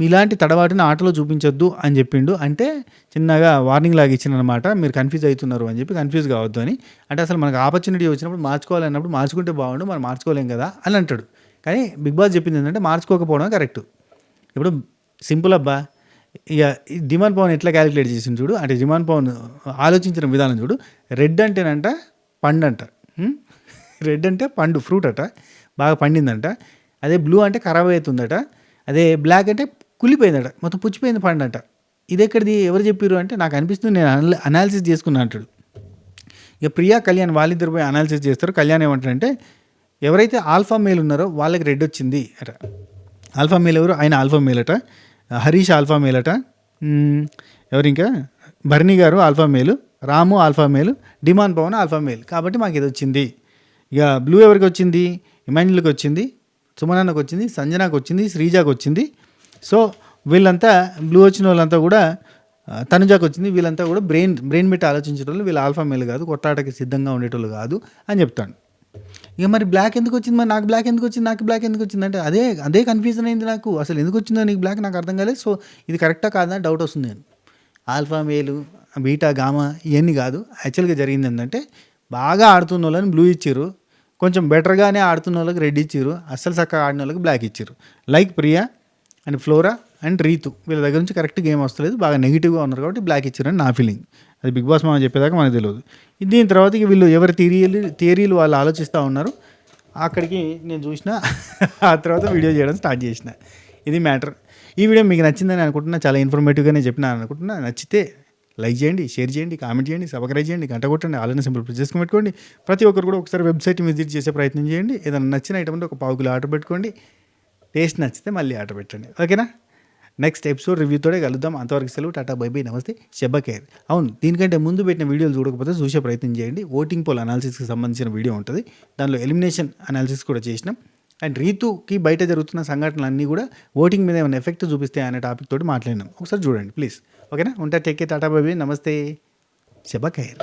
ఇలాంటి తడబాటుని ఆటలో చూపించొద్దు అని చెప్పిండు. అంటే చిన్నగా వార్నింగ్ లాగా ఇచ్చిందనమాట, మీరు కన్ఫ్యూజ్ అవుతున్నారు అని చెప్పి, కన్ఫ్యూజ్ కావద్దు అని. అంటే అసలు మనకు ఆపర్చునిటీ వచ్చినప్పుడు మార్చుకోవాలన్నప్పుడు మార్చుకుంటే బాగుండు, మనం మార్చుకోలేం కదా అని అంటాడు. కానీ బిగ్ బాస్ చెప్పింది ఏంటంటే మార్చుకోకపోవడం కరెక్ట్. ఇప్పుడు సింపుల్ అబ్బా, ఇక డిమాండ్ పవన్ ఎట్లా క్యాలిక్యులేట్ చేసింది చూడు, అంటే డిమాండ్ పవన్ ఆలోచించిన విధానం చూడు. రెడ్ అంటేనంట పండు అంట, రెడ్ అంటే పండు ఫ్రూట్ అట, బాగా పండిందంట. అదే బ్లూ అంటే ఖరాబ్ అవుతుందట, అదే బ్లాక్ అంటే కుళ్ళిపోయిందట, మొత్తం పుచ్చిపోయింది పండు అంట. ఇది ఎక్కడిది ఎవరు చెప్పారు అంటే నాకు అనిపిస్తుంది, నేను అనాలిసిస్ చేసుకున్నా అంటాడు. ఇక ప్రియా, కళ్యాణ్ వాళ్ళిద్దరు పోయి అనాలిసిస్ చేస్తారు. కళ్యాణ్ ఏమంటాడంటే, ఎవరైతే ఆల్ఫా మేల్ ఉన్నారో వాళ్ళకి రెడ్ వచ్చింది అట. ఆల్ఫా మేల్ ఎవరు? ఆయన ఆల్ఫా మేల్ అట, హరీష్ ఆల్ఫా మేల్ అట, ఎవరు ఇంకా భరణి గారు ఆల్ఫా మేలు, రాము ఆల్ఫా మేలు, డిమాండ్ పవన్ ఆల్ఫా మేల్, కాబట్టి మాకు ఇది వచ్చింది. ఇక బ్లూ ఎవరికి వచ్చింది? ఇమాన్యుల్కి వచ్చింది, సుమనన్నకు వచ్చింది, సంజనాకు వచ్చింది, శ్రీజాకు వచ్చింది. సో వీళ్ళంతా బ్లూ వచ్చిన వాళ్ళంతా కూడా, తనుజాకు వచ్చింది, వీళ్ళంతా కూడా బ్రెయిన్ పెట్టి ఆలోచించేటోళ్ళు, వీళ్ళు ఆల్ఫా మేల్ కాదు, కొత్త ఆటకి సిద్ధంగా ఉండేటోళ్ళు కాదు అని చెప్తాను. ఇక మరి బ్లాక్ ఎందుకు వచ్చింది, మరి నాకు బ్లాక్ ఎందుకు వచ్చింది, నాకు బ్లాక్ ఎందుకు వచ్చింది అంటే అదే కన్ఫ్యూజన్ అయింది నాకు. అసలు ఎందుకు వచ్చిందో నీకు బ్లాక్ నాకు అర్థం కాలేదు. సో ఇది కరెక్టా కాదా డౌట్ వస్తుంది. నేను ఆల్ఫా మేలు బీటా గామా ఇవన్నీ కాదు. యాక్చువల్గా జరిగింది ఏంటంటే బాగా ఆడుతున్న వాళ్ళని బ్లూ ఇచ్చారు, కొంచెం బెటర్గానే ఆడుతున్న వాళ్ళకి రెడ్ ఇచ్చారు, అస్సలు చక్కగా ఆడిన వాళ్ళకి బ్లాక్ ఇచ్చారు. Like Priya and Flora and Ritu వీళ్ళ దగ్గర నుంచి కరెక్ట్ గేమ్ వస్తలేదు, బాగా నెగిటివ్గా ఉన్నారు కాబట్టి బ్లాక్ ఇచ్చారని నా ఫీలింగ్. అది బిగ్ బాస్ మామ చెప్పేదాకా మనకు తెలియదు. దీని తర్వాత ఇక వీళ్ళు ఎవరి థియరీలు వాళ్ళు ఆలోచిస్తూ ఉన్నారు. అక్కడికి నేను చూసిన ఆ తర్వాత వీడియో చేయడం స్టార్ట్ చేసిన. ఇది మ్యాటర్. ఈ వీడియో మీకు నచ్చిందని అనుకుంటున్నా, చాలా ఇన్ఫర్మేటివ్గానే చెప్పినా అనుకుంటున్నా. నచ్చితే లైక్ చేయండి, షేర్ చేయండి, కామెంట్ చేయండి, సబ్స్క్రైబ్ చేయండి, గంట కొట్టండి, ఆల్రెడీ సింపుల్ ప్రెస్ చేసుకుని పెట్టుకోండి. ప్రతి ఒక్కరు కూడా ఒకసారి వెబ్సైట్ విజిట్ చేసే ప్రయత్నం చేయండి. ఏదైనా నచ్చిన ఐటమ్ ఉంటే ఒక పావు కిలో ఆర్డర్ పెట్టుకోండి. టేస్ట్ నచ్చితే మళ్ళీ ఆర్డర్ పెట్టండి. ఓకేనా? నెక్స్ట్ ఎపిసోడ్ రివ్యూతోనే కలుద్దాం. అంతవరకు సెలవు, టాటా బై బై, నమస్తే, శబ్బా ఖైర్. అవును, దీనికంటే ముందు పెట్టిన వీడియోలు చూడకపోతే చూసే ప్రయత్నం చేయండి. ఓటింగ్ పోల్ అనాలిసిస్కి సంబంధించిన వీడియో ఉంటుంది, దానిలో ఎలిమినేషన్ అనాలిసిస్ కూడా చేసినాం. అండ్ రీతుకి బయట జరుగుతున్న సంఘటనలన్నీ కూడా ఓటింగ్ మీద ఏమైనా ఎఫెక్ట్ చూపిస్తాయి అనే టాపిక్ తోటి మాట్లాడినాం. ఒకసారి చూడండి ప్లీజ్. ఓకేనా? ఉంటా, take care, tata bye by, నమస్తే, శబ్బా ఖైర్.